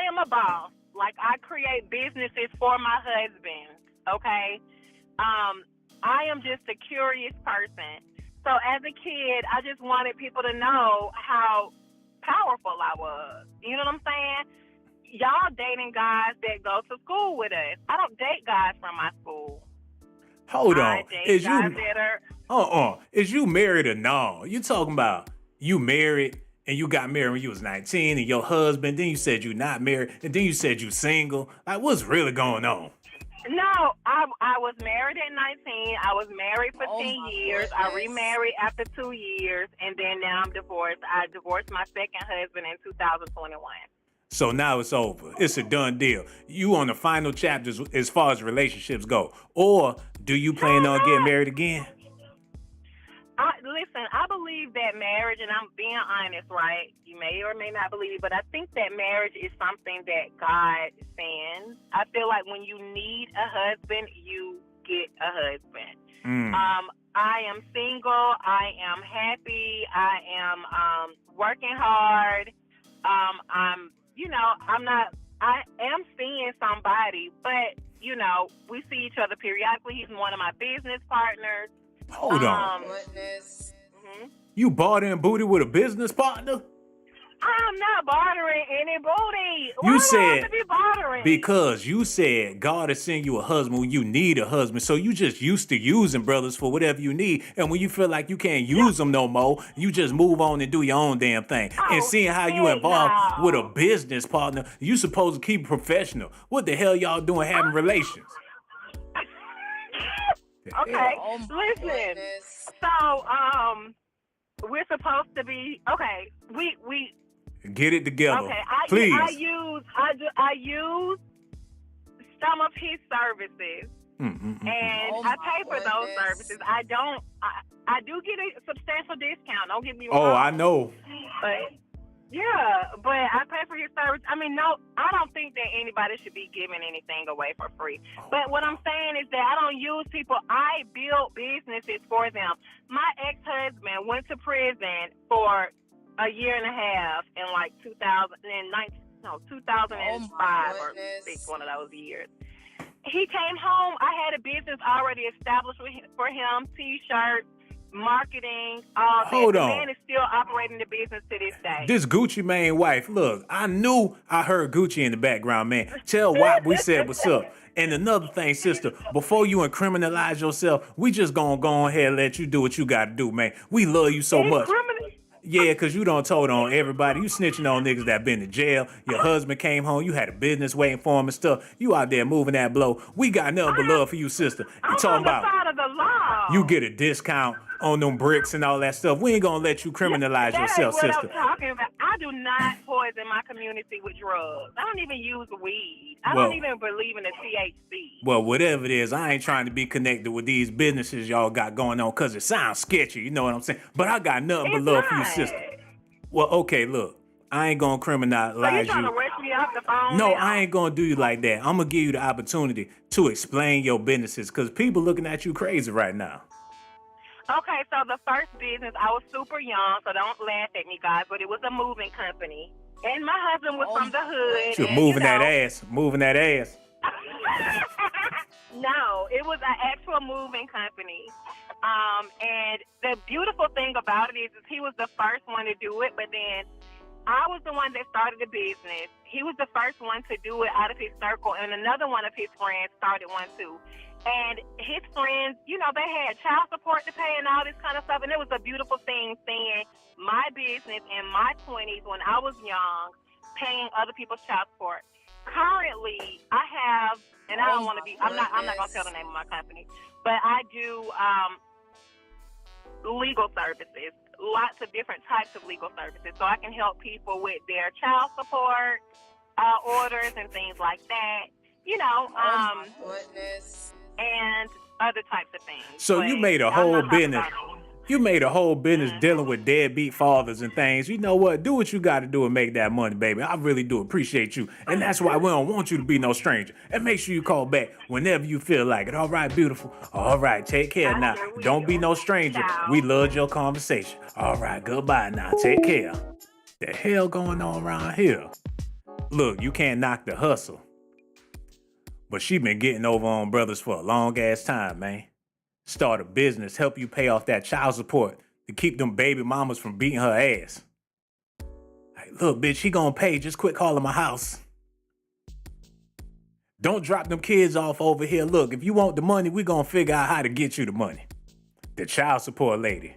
am a boss. Like, I create businesses for my husband. Okay. I am just a curious person. So as a kid, I just wanted people to know how powerful I was. You know what I'm saying? Y'all dating guys that go to school with us. I don't date guys from my school. Hold on. I date guys that are... Is you married or no? You talking about you married and you got married when you was 19 and your husband, then you said you not married, and then you said you single. Like, what's really going on? No, I was married at 19. I was married for 10 years. goodness. I remarried after 2 years, and then now I'm divorced. I divorced my second husband in 2021. So now it's over. It's a done deal. You on the final chapters as far as relationships go. Or do you plan on getting married again? Listen, I believe that marriage, and I'm being honest, right? You may or may not believe, but I think that marriage is something that God sends. I feel like when you need a husband, you get a husband. I am single. I am happy. I am working hard. I am seeing somebody, but, we see each other periodically. He's one of my business partners. Hold on. Goodness. You bartering booty with a business partner? I'm not bartering any booty. Why You do I said have to be bartering? because you said God has sent you a husband when you need a husband. So you just used to using brothers for whatever you need. And when you feel like you can't use them no more, you just move on and do your own damn thing. And seeing how you involved with a business partner, you supposed to keep it professional. What the hell y'all doing having relations? Okay, listen. Goodness. So, we're supposed to be we Get it together, okay. please. I use some of his services, and I pay for those services. I do get a substantial discount. Don't get me wrong. Oh, I know. But I pay for his service. I mean, no, I don't think that anybody should be giving anything away for free. But what I'm saying is that I don't use people. I build businesses for them. My ex-husband went to prison for a year and a half in like 2005 or 6, one of those years. He came home. I had a business already established for him, T-shirts, marketing, all that. Hold on. The man is still operating the business to this day. This Gucci Mane wife, look, I knew I heard Gucci in the background, man. Tell Wop we said what's up. And another thing, sister, before you incriminalize yourself, we just gonna go ahead and let you do what you gotta do, man. We love you so much. Yeah, because you done told on everybody. You snitching on niggas that been to jail. Your husband came home. You had a business waiting for him and stuff. You out there moving that blow. We got nothing but love for you, sister. You talking about side of the law. you get a discount on them bricks and all that stuff. We ain't gonna let you criminalize yourself, that ain't sister. what I'm talking about. I do not poison my community with drugs. I don't even use weed. I don't even believe in the THC. Well, whatever it is, I ain't trying to be connected with these businesses y'all got going on because it sounds sketchy, you know what I'm saying? But I got nothing but love for you, sister. Well, okay, look, I ain't gonna criminalize So you trying to rush me off the phone? No, now? I ain't gonna do you like that. I'm gonna give you the opportunity to explain your businesses because people looking at you crazy right now. Okay, so the first business, I was super young, so don't laugh at me, guys, but it was a moving company. And my husband was from the hood. You're and, moving that ass, moving that ass. No, it was an actual moving company. And the beautiful thing about it is he was the first one to do it, but then I was the one that started the business. He was the first one to do it out of his circle, and another one of his friends started one too. And his friends, you know, they had child support to pay and all this kind of stuff, and it was a beautiful thing seeing my business in my 20s when I was young paying other people's child support. Currently, I have, and I don't want to be, I'm not going to tell the name of my company, but I do legal services, lots of different types of legal services. So I can help people with their child support orders and things like that, you know, and other types of things. So but you made a whole business. You made a whole business dealing with deadbeat fathers and things. You know what? Do what you got to do and make that money, baby. I really do appreciate you. And that's why we don't want you to be no stranger. And make sure you call back whenever you feel like it. All right, beautiful. All right, take care now. Don't be no stranger. We loved your conversation. All right, goodbye now. Take care. The hell going on around here? Look, you can't knock the hustle. But she been getting over on brothers for a long ass time, man. Start a business, help you pay off that child support to keep them baby mamas from beating her ass. Hey, look, bitch, he gonna pay. Just quit calling my house. Don't drop them kids off over here. Look, if you want the money, we gonna figure out how to get you the money. The child support lady.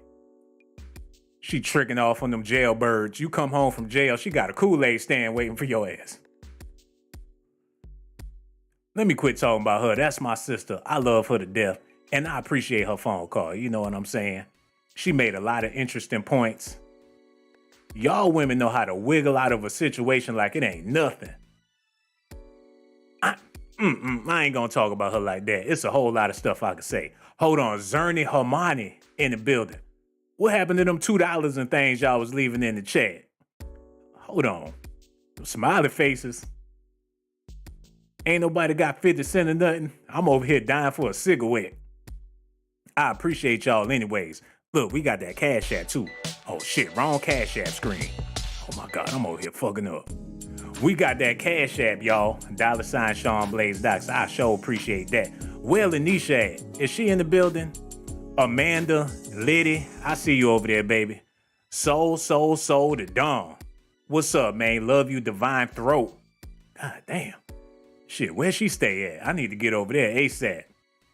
She tricking off on them jailbirds. You come home from jail, she got a Kool-Aid stand waiting for your ass. Let me quit talking about her. That's my sister. I love her to death. And I appreciate her phone call. You know what I'm saying? She made a lot of interesting points. Y'all women know how to wiggle out of a situation like it ain't nothing. I ain't gonna talk about her like that. It's a whole lot of stuff I could say. Hold on, Zerny Hermione in the building. What happened to them $2 and things y'all was leaving in the chat? Hold on. Them smiley faces. Ain't nobody got 50 cents or nothing. I'm over here dying for a cigarette. I appreciate y'all anyways. Look, we got that Cash App too. Oh shit, wrong Cash App screen. Oh my God, I'm over here fucking up. We got that Cash App, y'all. $ ShawnBlazeDocs. I sure appreciate that. Where Lanisha at? Is she in the building? Amanda, Liddy, I see you over there, baby. Soul to Dawn. What's up, man? Love you, Divine Throat. God damn. Shit, where she stay at? I need to get over there ASAP.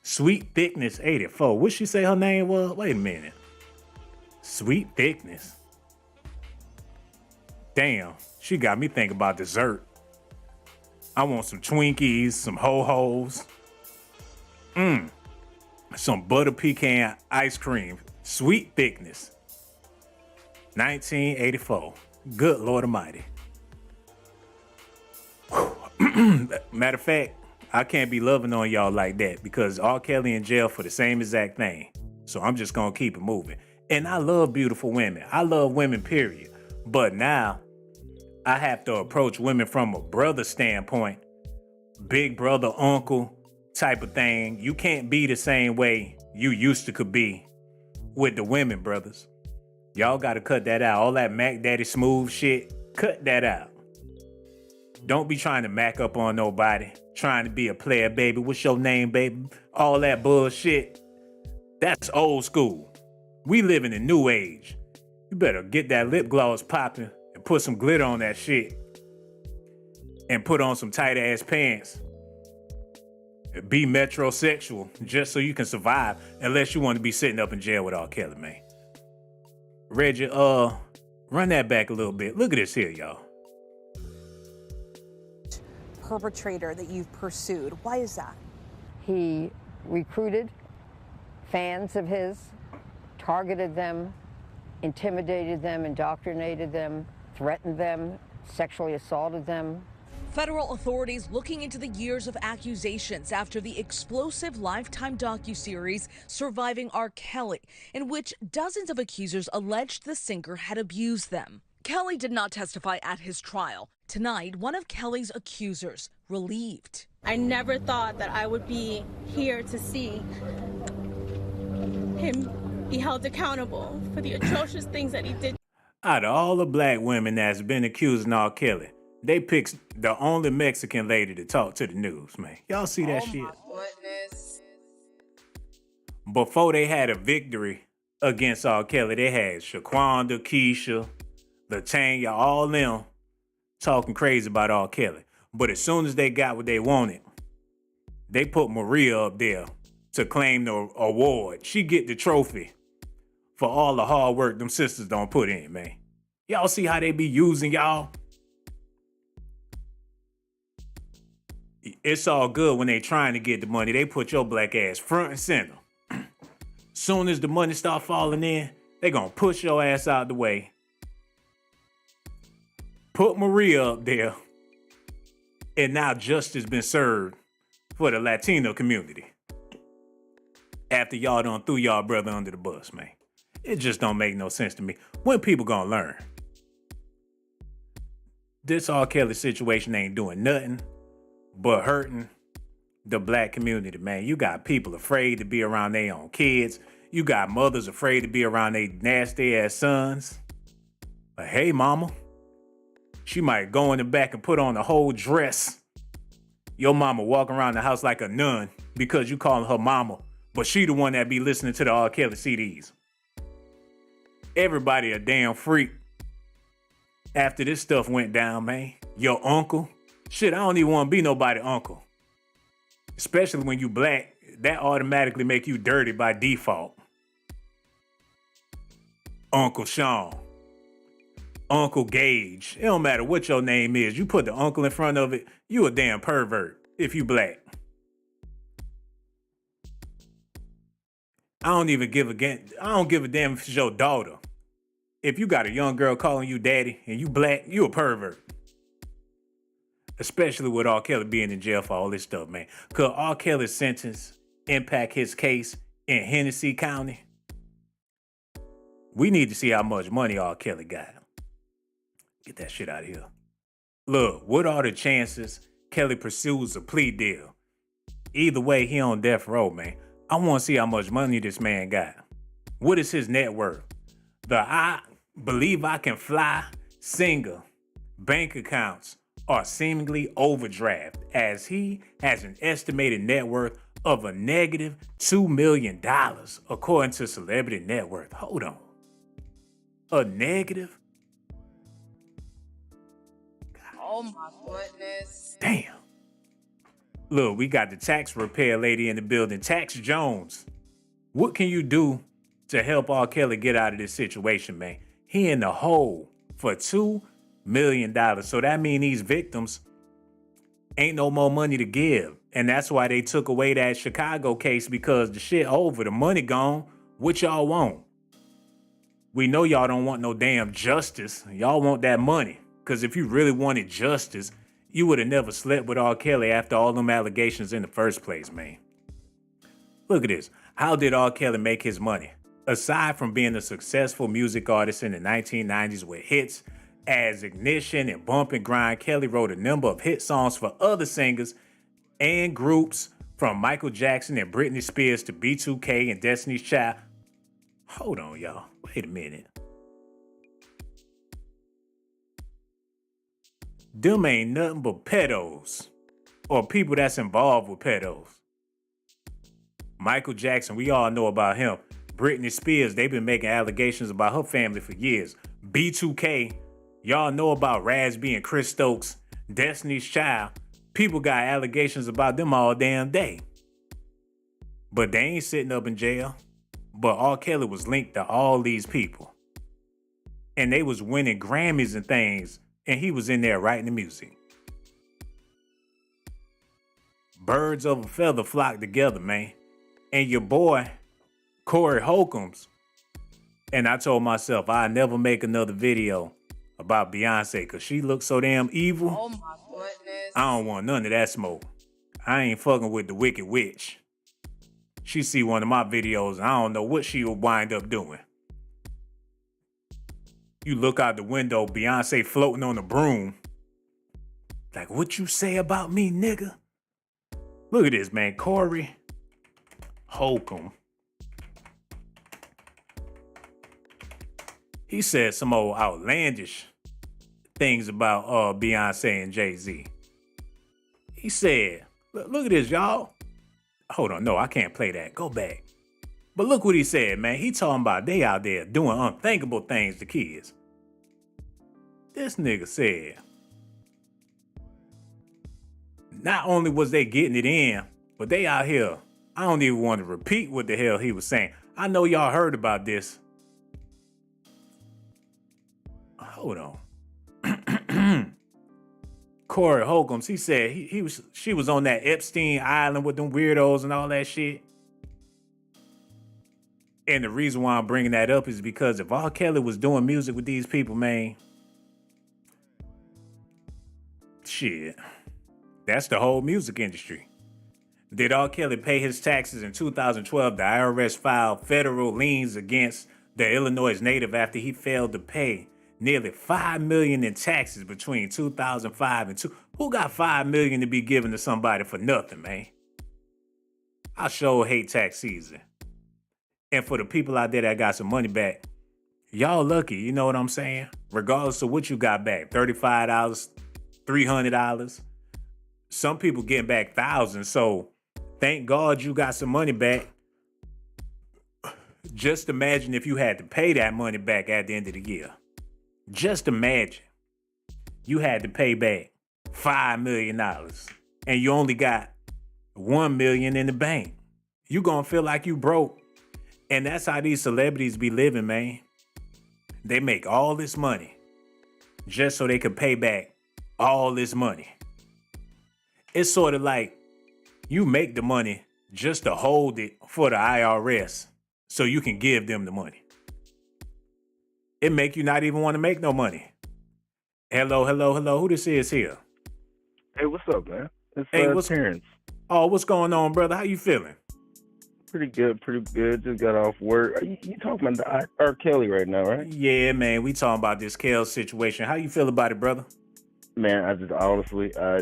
Sweet Thickness 84. What she say her name was? Wait a minute. Sweet Thickness. Damn, she got me thinking about dessert. I want some Twinkies, some Ho-Hos. Some butter pecan ice cream. Sweet Thickness. 1984. Good Lord Almighty. Matter of fact, I can't be loving on y'all like that because R. Kelly in jail for the same exact thing. So I'm just gonna keep it moving. And I love beautiful women. I love women, period. But now I have to approach women from a brother standpoint. Big brother, uncle type of thing. You can't be the same way you used to could be with the women, brothers. Y'all gotta cut that out. All that Mac Daddy smooth shit, cut that out. Don't be trying to mac up on nobody. Trying to be a player, baby. What's your name, baby? All that bullshit. That's old school. We live in a new age. You better get that lip gloss popping and put some glitter on that shit. And put on some tight ass pants. Be metrosexual just so you can survive unless you want to be sitting up in jail with R. Kelly, man. Reggie, run that back a little bit. Look at this here, y'all. Perpetrator that you've pursued. Why is that? He recruited fans of his, targeted them, intimidated them, indoctrinated them, threatened them, sexually assaulted them. Federal authorities looking into the years of accusations after the explosive Lifetime docuseries Surviving R. Kelly, in which dozens of accusers alleged the singer had abused them. Kelly did not testify at his trial. Tonight, one of Kelly's accusers relieved. I never thought that I would be here to see him be held accountable for the atrocious things that he did. Out of all the black women that's been accusing R. Kelly, they picked the only Mexican lady to talk to the news, man. Y'all see that shit? Goodness. Before they had a victory against R. Kelly, they had Shaquanda, Keisha, Latanya, all them talking crazy about R. Kelly. But as soon as they got what they wanted, they put Maria up there to claim the award. She get the trophy for all the hard work them sisters don't put in, man. Y'all see how they be using y'all? It's all good when they trying to get the money. They put your black ass front and center. Soon as the money start falling in, they gonna push your ass out the way. Put Maria up there. And now justice been served for the Latino community. After y'all done threw y'all brother under the bus, man. It just don't make no sense to me. When people gonna learn? This R. Kelly situation ain't doing nothing but hurting the black community, man. You got people afraid to be around their own kids. You got mothers afraid to be around their nasty ass sons. But hey, mama, she might go in the back and put on a whole dress. Your mama walk around the house like a nun because you calling her mama, but she the one that be listening to the R. Kelly CDs. Everybody a damn freak. After this stuff went down, man, your uncle, shit, I don't even want to be nobody uncle. Especially when you black, that automatically make you dirty by default. Uncle Sean, Uncle Gage, it don't matter what your name is. You put the uncle in front of it, you a damn pervert if you black. I don't give a damn if it's your daughter. If you got a young girl calling you daddy and you black, you a pervert. Especially with R. Kelly being in jail for all this stuff, man. Could R. Kelly's sentence impact his case in Hennessy County? We need to see how much money R. Kelly got. Get that shit out of here. Look, what are the chances Kelly pursues a plea deal? Either way, he on death row, man. I want to see how much money this man got. What is his net worth? The I Believe I Can Fly singer bank accounts are seemingly overdraft, as he has an estimated net worth of a negative $2 million, according to Celebrity Net Worth. Hold on. A negative? Oh my goodness. Damn. Look, we got the tax repair lady in the building, Tax Jones. What can you do to help R. Kelly get out of this situation, man? He in the hole for $2 million. So that means these victims ain't no more money to give. And that's why they took away that Chicago case, because the shit over, the money gone. What y'all want? We know y'all don't want no damn justice. Y'all want that money. Because if you really wanted justice, you would have never slept with R. Kelly after all them allegations in the first place, man. Look at this. How did R. Kelly make his money? Aside from being a successful music artist in the 1990s with hits as Ignition and Bump and Grind, Kelly wrote a number of hit songs for other singers and groups, from Michael Jackson and Britney Spears to B2K and Destiny's Child. Hold on, y'all. Wait a minute. Them ain't nothing but pedos or people that's involved with pedos. Michael Jackson, we all know about him. Britney Spears, they've been making allegations about her family for years. B2K, y'all know about Raspy and Chris Stokes. Destiny's Child, people got allegations about them all damn day. But they ain't sitting up in jail. But R. Kelly was linked to all these people. And they was winning Grammys and things, and he was in there writing the music. Birds of a feather flock together, man. And your boy, Corey Holcombs. And I told myself I'd never make another video about Beyonce because she looks so damn evil. Oh my goodness. I don't want none of that smoke. I ain't fucking with the Wicked Witch. She see one of my videos and I don't know what she will wind up doing. You look out the window, Beyonce floating on a broom. Like, what you say about me, nigga? Look at this, man. Corey Holcomb. He said some old outlandish things about Beyonce and Jay-Z. He said, look at this, y'all. Hold on, no, I can't play that. Go back. But look what he said, man. He talking about they out there doing unthinkable things to kids. This nigga said, not only was they getting it in, but they out here. I don't even want to repeat what the hell he was saying. I know y'all heard about this. Hold on. Corey Holcombs, he said she was on that Epstein Island with them weirdos and all that shit. And the reason why I'm bringing that up is because if R. Kelly was doing music with these people, man, shit, that's the whole music industry. Did R. Kelly pay his taxes in 2012? The IRS filed federal liens against the Illinois native after he failed to pay nearly $5 million in taxes between 2005 and Who got $5 million to be given to somebody for nothing, man? I sure hate tax season. And for the people out there that got some money back, y'all lucky, you know what I'm saying? Regardless of what you got back, $35, $300. Some people getting back thousands, so thank God you got some money back. Just imagine if you had to pay that money back at the end of the year. Just imagine you had to pay back $5 million and you only got $1 million in the bank. You gonna feel like you broke. And that's how these celebrities be living, man. They make all this money just so they can pay back all this money. It's sort of like you make the money just to hold it for the IRS so you can give them the money. It make you not even want to make no money. Hello. Who this is here? Hey, what's up, man? It's Terrence. Oh, what's going on, brother? How you feeling? Pretty good. Just got off work. You talking about the R. Kelly right now, right? Yeah, man. We talking about this Kel situation. How you feel about it, brother? Man, I just honestly, I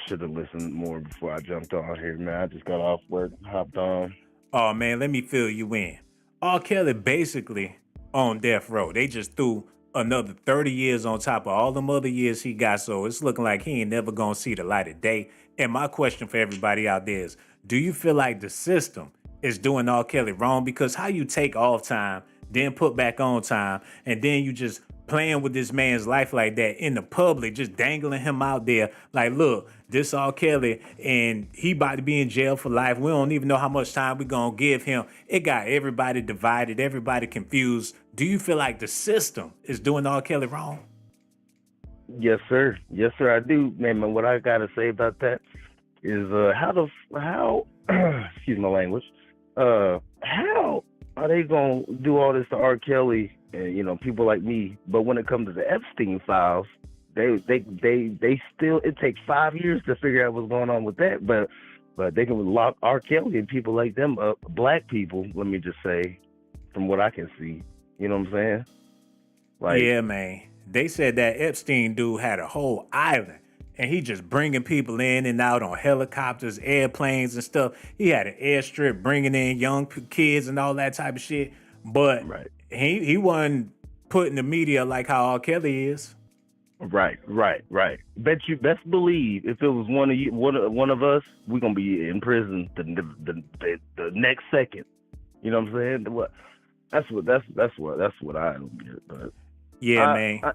should have listened more before I jumped on here, man. I just got off work, hopped on. Oh, man, let me fill you in. R. Kelly basically on death row. They just threw another 30 years on top of all them other years he got, so it's looking like he ain't never gonna see the light of day. And my question for everybody out there is, do you feel like the system is doing R. Kelly wrong? Because how you take off time, then put back on time, and then you just playing with this man's life like that in the public, just dangling him out there like, look, this R. Kelly, and he about to be in jail for life. We don't even know how much time we gonna give him. It got everybody divided, everybody confused. Do you feel like the system is doing R. Kelly wrong? Yes, sir. I do, man. What I gotta say about that is how excuse my language. How are they gonna do all this to R. Kelly and people like me? But when it comes to the Epstein files, they still, it takes 5 years to figure out what's going on with that. But they can lock R. Kelly and people like them up, black people. Let me just say, from what I can see, you know what I'm saying? Like, yeah, man. They said that Epstein dude had a whole island. And he just bringing people in and out on helicopters, airplanes and stuff. He had an airstrip bringing in young kids and all that type of shit. But he wasn't putting the media like how R. Kelly is. Right. Best believe if it was one of us, we're gonna be in prison the next second. You know what I'm saying? That's what I don't get. But yeah, man.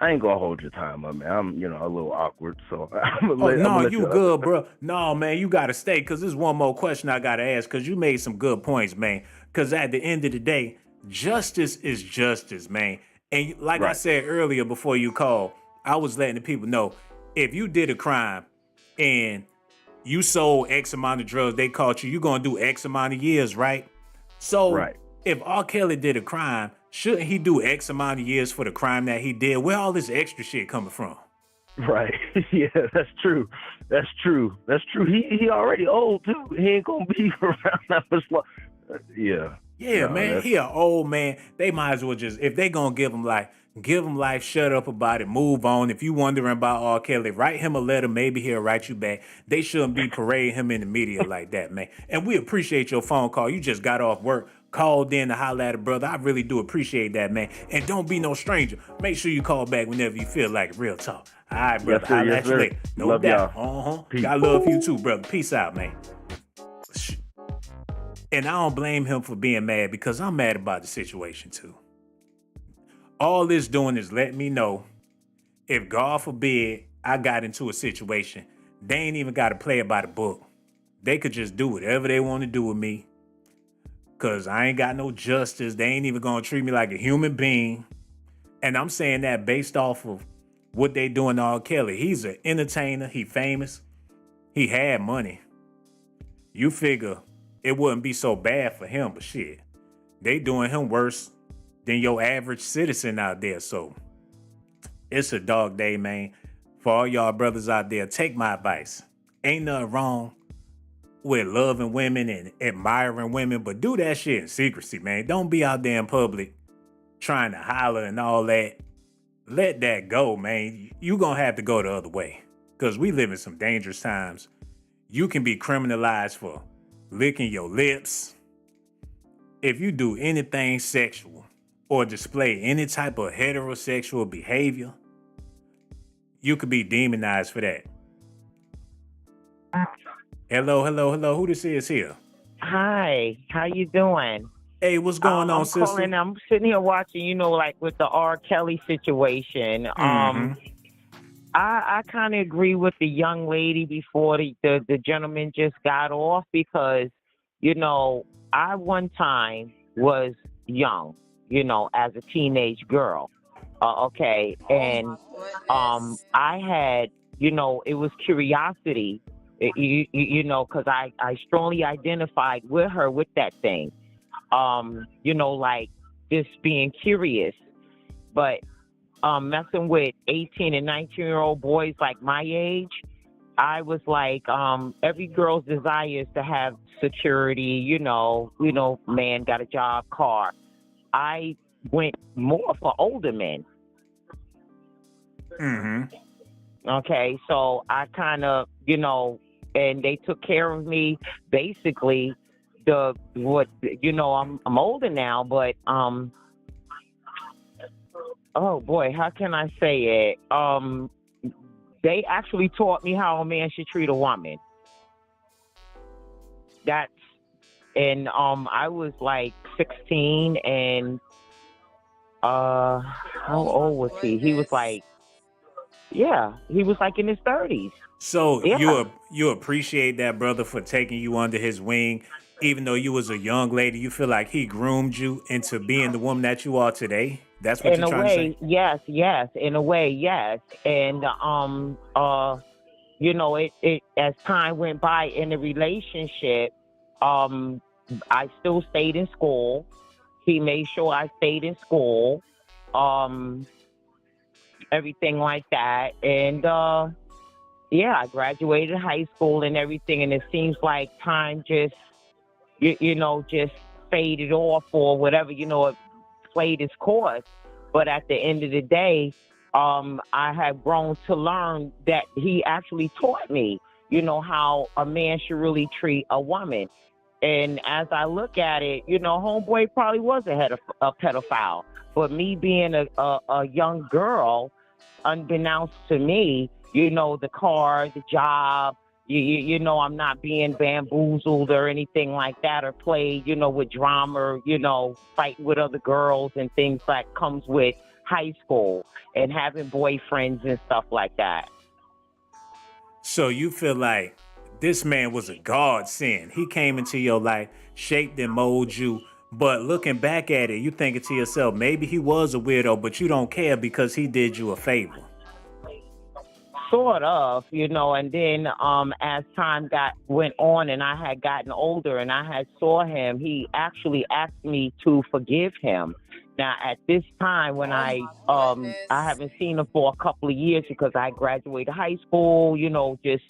I ain't gonna hold your time up, man. I'm, a little awkward, so I'm gonna let you good, bro. No, man, you gotta stay, because there's one more question I gotta ask, because you made some good points, man. Because at the end of the day, justice is justice, man. And like I said earlier before you called, I was letting the people know, if you did a crime and you sold X amount of drugs, they caught you, you're gonna do X amount of years, right? So if R. Kelly did a crime, shouldn't he do X amount of years for the crime that he did? Where all this extra shit coming from? Right. Yeah, that's true. He already old too. He ain't gonna be around that much long. Yeah. Yeah, no, man. He an old man. They might as well just, if they gonna give him life, shut up about it, move on. If you wondering about R. Kelly, write him a letter, maybe he'll write you back. They shouldn't be parading him in the media like that, man. And we appreciate your phone call. You just got off work, called in to holler at a brother. I really do appreciate that, man. And don't be no stranger. Make sure you call back whenever you feel like real talk. All right, brother. Yes, sir, Holla at you later. No love doubt. Y'all. I love you too, brother. Peace out, man. And I don't blame him for being mad, because I'm mad about the situation too. All this doing is letting me know if, God forbid, I got into a situation, they ain't even got to play it by the book. They could just do whatever they want to do with me. Because I ain't got no justice. They ain't even going to treat me like a human being. And I'm saying that based off of what they doing to R. Kelly. He's an entertainer. He famous. He had money. You figure it wouldn't be so bad for him, but shit, they doing him worse than your average citizen out there. So it's a dog day, man. For all y'all brothers out there, take my advice. Ain't nothing wrong with loving women and admiring women, but do that shit in secrecy, man. Don't be out there in public trying to holler and all that. Let that go, man. You gonna have to go the other way, because we live in some dangerous times. You can be criminalized for licking your lips. If you do anything sexual or display any type of heterosexual behavior, you could be demonized for that. Hello. Who this is here? Hi, how you doing? Hey, what's going on, sister? Calling, I'm sitting here watching, like with the R. Kelly situation. I kind of agree with the young lady before the gentleman just got off, because, I one time was young, as a teenage girl. Okay. And I had, it was curiosity, because I strongly identified with her with that thing. Like just being curious. But messing with 18 and 19-year-old boys like my age, I was like, every girl's desire is to have security, man got a job, car. I went more for older men. Okay, so I kind of, and they took care of me. Basically, I'm older now, but oh boy, how can I say it? They actually taught me how a man should treat a woman. I was like 16, and how old was he? He was like, he was like in his 30s. So you appreciate that brother for taking you under his wing, even though you was a young lady. You feel like he groomed you into being the woman that you are today? That's what you're trying to say? Yes. In a way, yes. And, it as time went by in the relationship, I still stayed in school. He made sure I stayed in school, everything like that. And, I graduated high school and everything. And it seems like time just, just faded off or whatever, it played its course. But at the end of the day, I have grown to learn that he actually taught me, how a man should really treat a woman. And as I look at it, homeboy probably was a pedophile. But me being a young girl, unbeknownst to me, the car, the job, I'm not being bamboozled or anything like that, or played, with drama, fighting with other girls and things that comes with high school and having boyfriends and stuff like that. So you feel like this man was a godsend. He came into your life, shaped and molded you. But looking back at it, you thinking to yourself, maybe he was a weirdo, but you don't care because he did you a favor. Sort of, and then as time went on and I had gotten older and I had saw him, he actually asked me to forgive him. Now, at this time when I haven't seen him for a couple of years because I graduated high school, just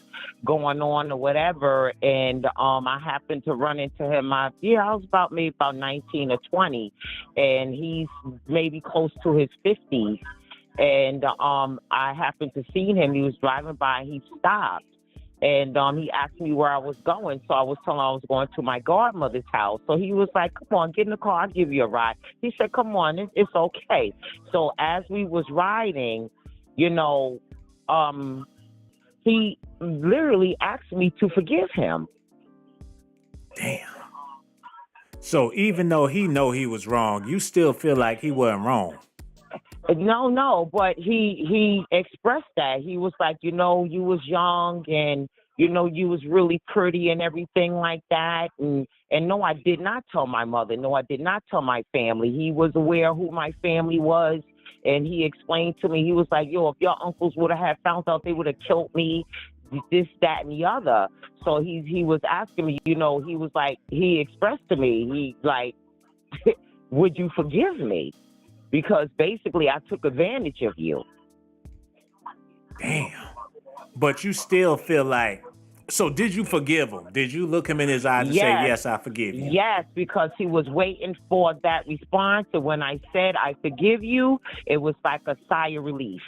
going on or whatever. And I happened to run into him. I was about 19 or 20, and he's maybe close to his 50s. And I happened to see him. He was driving by. He stopped. And he asked me where I was going. So I was telling him I was going to my godmother's house. So he was like, come on, get in the car. I'll give you a ride. He said, come on, it's okay. So as we was riding, he literally asked me to forgive him. Damn. So even though he know he was wrong, you still feel like he wasn't wrong? No, but he expressed that. He was like, you was young and you was really pretty and everything like that. And no, I did not tell my mother. No, I did not tell my family. He was aware who my family was, and he explained to me. He was like, yo, if your uncles would have found out, they would have killed me, this, that, and the other. So he was asking me, he was like, he expressed to me, he like, would you forgive me? Because basically I took advantage of you. Damn. But you still feel like, so did you forgive him? Did you look him in his eyes and say, yes, I forgive you? Yes, because he was waiting for that response. And when I said, I forgive you, it was like a sigh of relief.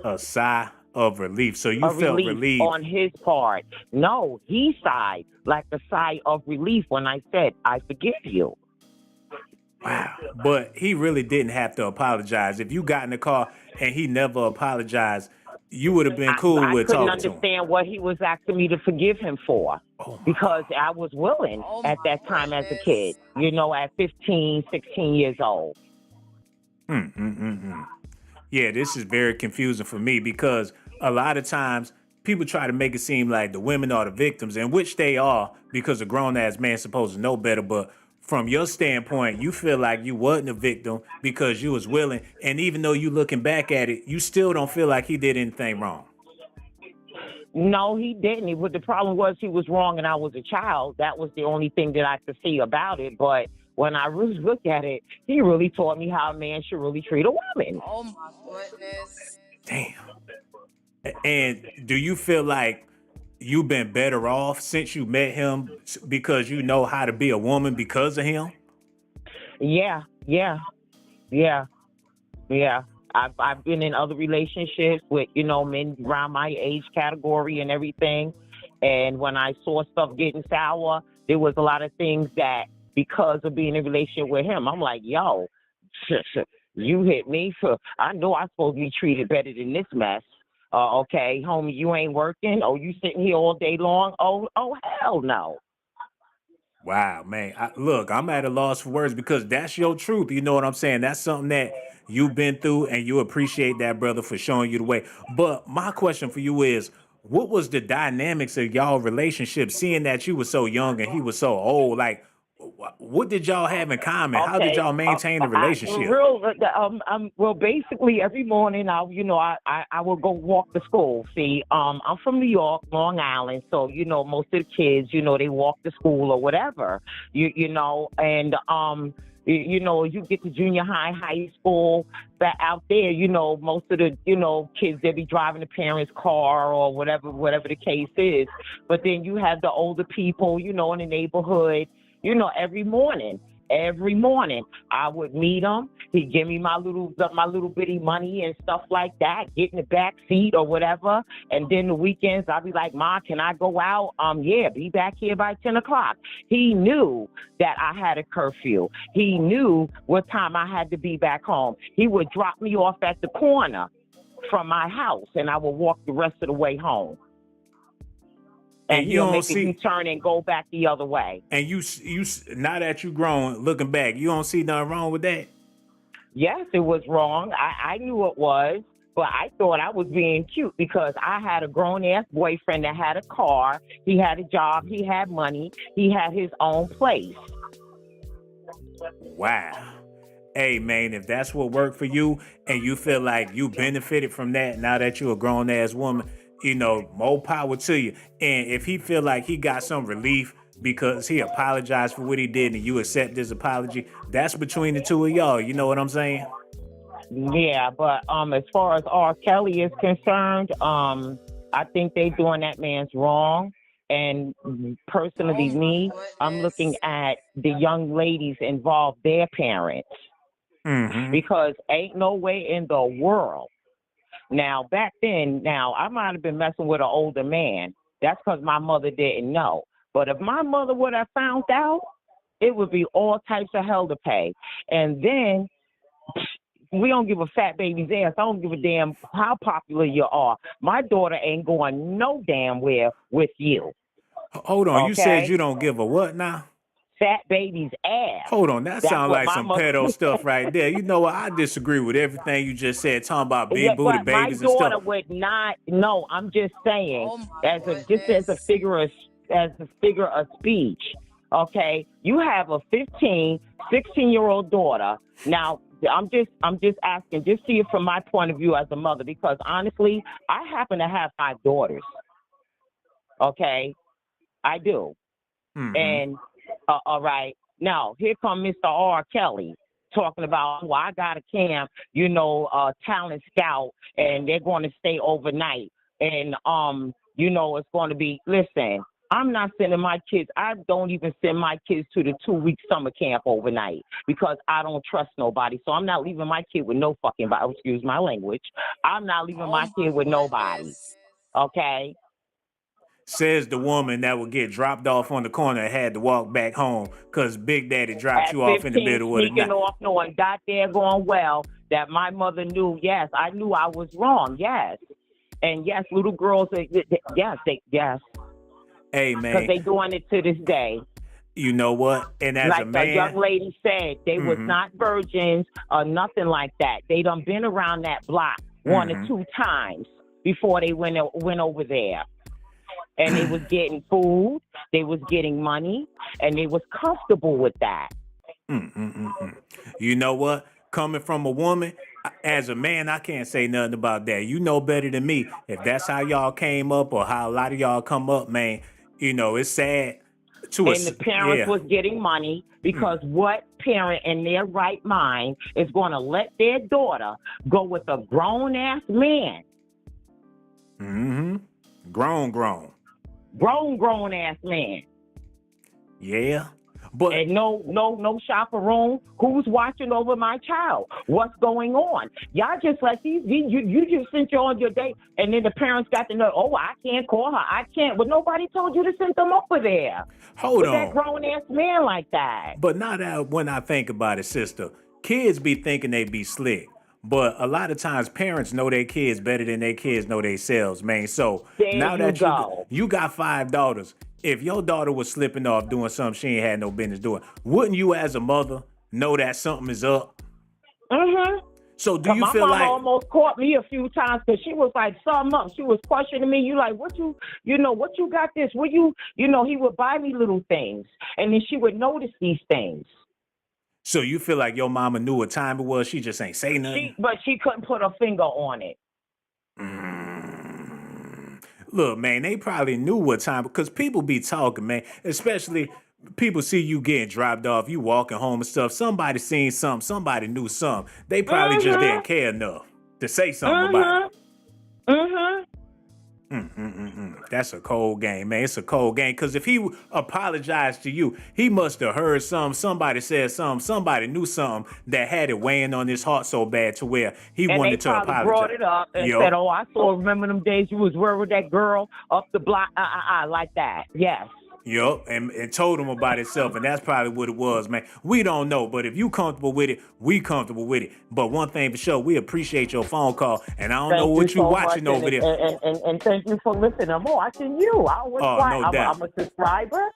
A sigh of relief. So you felt relief on his part. No, he sighed like a sigh of relief when I said, I forgive you. Wow. But he really didn't have to apologize. If you got in the car and he never apologized, you would have been cool with talking to him. I couldn't understand what he was asking me to forgive him for, because I was willing at that time as a kid, at 15, 16 years old. Yeah, this is very confusing for me, because a lot of times people try to make it seem like the women are the victims, and which they are, because a grown-ass man's supposed to know better. But from your standpoint, you feel like you wasn't a victim because you was willing. And even though you looking back at it, you still don't feel like he did anything wrong. No, he didn't. But the problem was he was wrong and I was a child. That was the only thing that I could see about it. But when I really look at it, he really taught me how a man should really treat a woman. Oh, my goodness. Damn. And do you feel like you've been better off since you met him because you know how to be a woman because of him? Yeah. I've been in other relationships with, men around my age category and everything. And when I saw stuff getting sour, there was a lot of things that, because of being in a relationship with him, I'm like, yo, you hit me for, I know I'm supposed to be treated better than this mess. Okay, homie, you ain't working? Oh, you sitting here all day long? Oh, hell no. Wow, man. Look, I'm at a loss for words, because that's your truth. You know what I'm saying? That's something that you've been through, and you appreciate that, brother, for showing you the way. But my question for you is, what was the dynamics of y'all relationship, seeing that you were so young and he was so old? Like, what did y'all have in common? How did y'all maintain the relationship? Well, basically every morning I will go walk to school. See, I'm from New York, Long Island, so most of the kids, they walk to school or whatever. You get to junior high school, but out there, most of the, kids, they be driving the parents' car or whatever the case is. But then you have the older people, in the neighborhood. Every morning I would meet him. He'd give me my little bitty money and stuff like that, get in the back seat or whatever. And then the weekends I'd be like, Ma, can I go out? Yeah, be back here by 10 o'clock. He knew that I had a curfew. He knew what time I had to be back home. He would drop me off at the corner from my house, and I would walk the rest of the way home. And you don't make a U-turn and go back the other way. And you now that you grown, looking back, you don't see nothing wrong with that? Yes, it was wrong. I knew it was, but I thought I was being cute because I had a grown-ass boyfriend that had a car, he had a job, he had money, he had his own place. Wow. Hey, man, if that's what worked for you and you feel like you benefited from that now that you're a grown-ass woman, more power to you. And if he feel like he got some relief because he apologized for what he did and you accept his apology, that's between the two of y'all. You know what I'm saying? Yeah, but as far as R. Kelly is concerned, I think they doing that man's wrong. And personally, I'm looking at the young ladies involved, their parents. Mm-hmm. Because ain't no way in the world. Now, back then, I might have been messing with an older man. That's because my mother didn't know. But if my mother would have found out, it would be all types of hell to pay. And then we don't give a fat baby's ass. I don't give a damn how popular you are. My daughter ain't going no damn where with you. Hold on. Okay? You said you don't give a what now? fat baby's ass. Hold on, that That's sounds what like my some mother. pedo stuff right there. You know what? I disagree with everything you just said, talking about big Yeah, booty but my babies and daughter stuff. would not. No, I'm just saying, Oh my as a goodness. figure of speech. Okay, you have a 15, 16-year-old daughter. Now, I'm just asking, just see it from my point of view as a mother, because honestly, I happen to have 5 daughters. Okay, I do. Mhm. And all right, now here come Mr. R. Kelly talking about, well, I got a camp, talent scout, and they're going to stay overnight, and it's going to be. Listen, I'm not sending my kids. I don't even send my kids to the 2-week summer camp overnight because I don't trust nobody. So I'm not leaving my kid with no fucking. Excuse my language. I'm not leaving my kid with nobody. Okay. Says the woman that would get dropped off on the corner and had to walk back home because Big Daddy dropped At you off in the 15, middle of the sneaking night. off, knowing got there going well, that my mother knew, yes, I knew I was wrong, yes. And yes, little girls, yes. Hey, Because man, they doing it to this day. you know what? And as Like a the man, young lady said, they was not virgins or nothing like that. They done been around that block one or 2 times before they went over there. And they was getting food, they was getting money, and they was comfortable with that. You know what? Coming from a woman, as a man, I can't say nothing about that. You know better than me. If that's how y'all came up or how a lot of y'all come up, man, it's sad. And the parents was getting money because what parent in their right mind is going to let their daughter go with a grown-ass man? Grown-ass man. Yeah. But and no chaperone. Who's watching over my child? What's going on? Y'all just let you just sent you on your date, and then the parents got to know. Oh, I can't call her. I can't. But nobody told you to send them over there. Hold on. That grown ass man like that. But not that when I think about it, sister, kids be thinking they be slick. But a lot of times parents know their kids better than their kids know themselves, man. So now that you got 5 daughters, if your daughter was slipping off doing something she ain't had no business doing, wouldn't you as a mother know that something is up? So do you feel like... My mama almost caught me a few times because she was like, something up. She was questioning me. You like, what you got this? What he would buy me little things. And then she would notice these things. So you feel like your mama knew what time it was? She just ain't say nothing? But she couldn't put her finger on it. Look, man, they probably knew what time, because people be talking, man. Especially people see you getting dropped off, you walking home and stuff. Somebody seen something, somebody knew something. They probably just didn't care enough to say something about it. That's a cold game, man. It's a cold game. Because if he apologized to you, he must have heard somebody said something, somebody knew something that had it weighing on his heart so bad to where he wanted to apologize. And they brought it up and said, oh, I remember them days you was with that girl up the block, like that. Yes. Yup, and told him about himself, and that's probably what it was, man. We don't know, but if you comfortable with it, we comfortable with it. But one thing for sure, we appreciate your phone call, and I don't know what you watching over there. And thank you for listening. I'm watching you. No doubt. I'm a subscriber.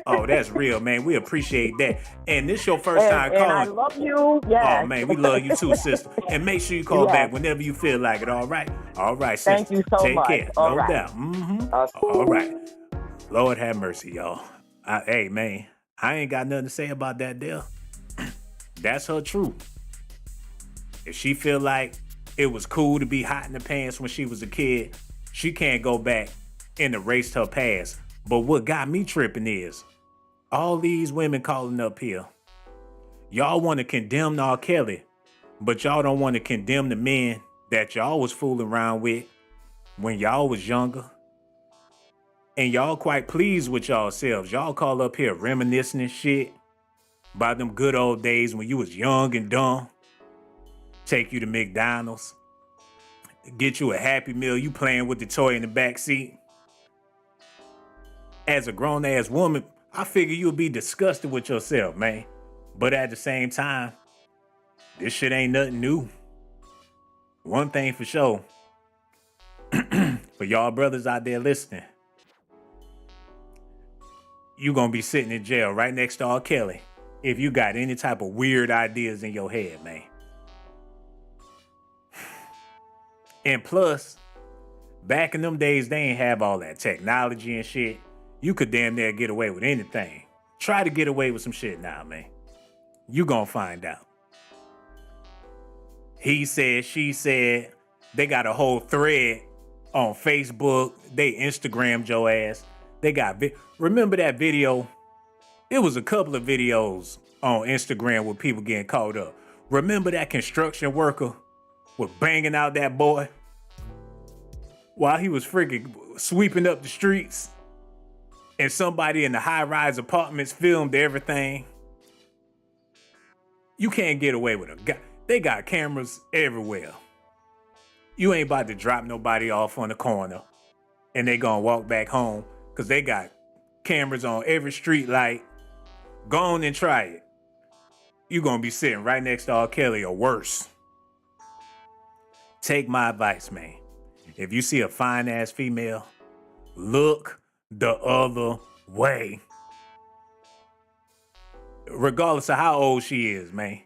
Oh, that's real, man. We appreciate that. And this your first time calling. And I love you. Yes. Oh, man, we love you too, sister. And make sure you call back whenever you feel like it, all right? All right, sister. Thank you so much. Take care. All no doubt. All right. Lord have mercy, y'all. Hey, man, I ain't got nothing to say about that deal. That's her truth. If she feel like it was cool to be hot in the pants when she was a kid, she can't go back and erase her past. But what got me tripping is all these women calling up here. Y'all want to condemn R. Kelly, but y'all don't want to condemn the men that y'all was fooling around with when y'all was younger. And y'all quite pleased with yourselves. Y'all call up here reminiscing and shit about them good old days when you was young and dumb. Take you to McDonald's. Get you a Happy Meal. You playing with the toy in the back seat. As a grown-ass woman, I figure you'll be disgusted with yourself, man. But at the same time, this shit ain't nothing new. One thing for sure. For y'all brothers out there listening, you gonna be sitting in jail right next to R. Kelly if you got any type of weird ideas in your head, man. And plus, back in them days, they ain't have all that technology and shit. You could damn near get away with anything. Try to get away with some shit now, man. You gonna find out. He said, she said. They got a whole thread on Facebook. They Instagrammed your ass. They got, remember that video? It was a couple of videos on Instagram with people getting caught up. Remember that construction worker was banging out that boy while he was freaking sweeping up the streets, and somebody in the high-rise apartments filmed everything? You can't get away with it. They got cameras everywhere. You ain't about to drop nobody off on the corner and they gonna walk back home because they got cameras on every street light. Go on and try it. You gonna be sitting right next to R. Kelly or worse. Take my advice, man. If you see a fine-ass female, look the other way. Regardless of how old she is, man.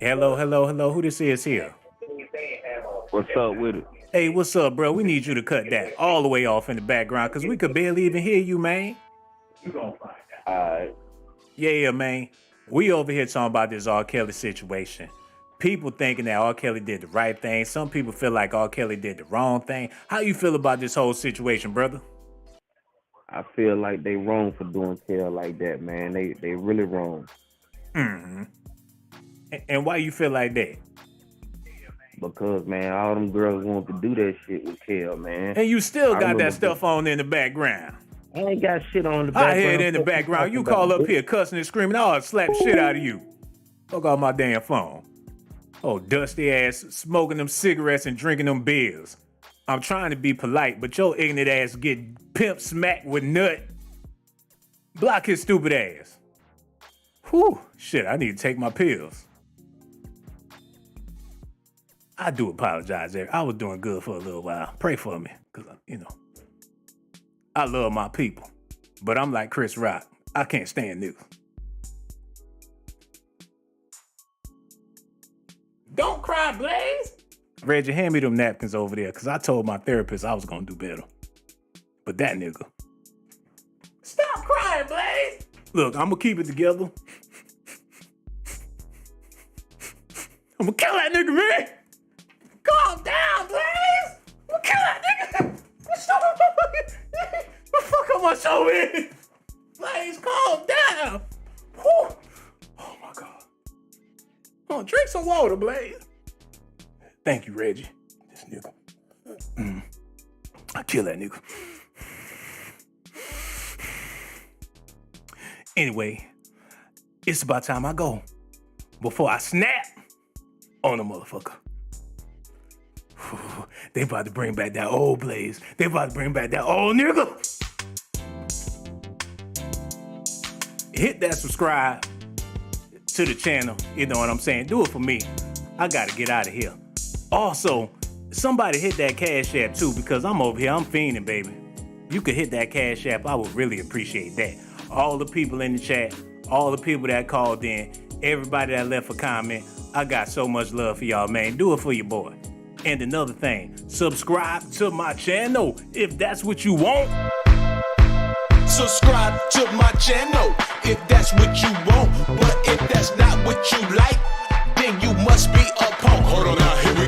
Hello. Who this is here? What's up with it? Hey, what's up, bro? We need you to cut that all the way off in the background because we could barely even hear you, man. You gonna find out. All right. Yeah, man. We over here talking about this R. Kelly situation. People thinking that R. Kelly did the right thing. Some people feel like R. Kelly did the wrong thing. How you feel about this whole situation, brother? I feel like they wrong for doing Kel like that, man. They really wrong. Mm-hmm. And why you feel like that? Because, man, all them girls want to do that shit with Kel, man. And you still got that stuff on in the background. I ain't got shit on the background. I hear it in the background. You call up here cussing and screaming, I'll slap shit out of you. Fuck off my damn phone. Oh, dusty ass, smoking them cigarettes and drinking them beers. I'm trying to be polite, but your ignorant ass get pimp smacked with nut. Block his stupid ass. Whew, shit, I need to take my pills. I do apologize, Eric. I was doing good for a little while. Pray for me, because, I love my people. But I'm like Chris Rock. I can't stand niggas. Don't cry, Blaze. Reggie, hand me them napkins over there, because I told my therapist I was going to do better. But that nigga. Stop crying, Blaze. Look, I'm going to keep it together. I'm going to kill that nigga, man. Calm down, Blaze! We'll kill that nigga! What the fuck am I showing? Blaze, calm down! Whew. Oh my God. Oh, drink some water, Blaze. Thank you, Reggie. This nigga. I kill that nigga. Anyway, it's about time I go before I snap on a motherfucker. They about to bring back that old Blaze. They about to bring back that old nigga. Hit that subscribe to the channel. You know what I'm saying? Do it for me. I gotta get out of here. Also, somebody hit that Cash App too, because I'm over here. I'm fiending, baby. You could hit that Cash App. I would really appreciate that. All the people in the chat, all the people that called in, everybody that left a comment. I got so much love for y'all, man. Do it for your boy. And another thing, subscribe to my channel if that's what you want. Subscribe to my channel if that's what you want. But if that's not what you like, then you must be a punk. Hold on now, here we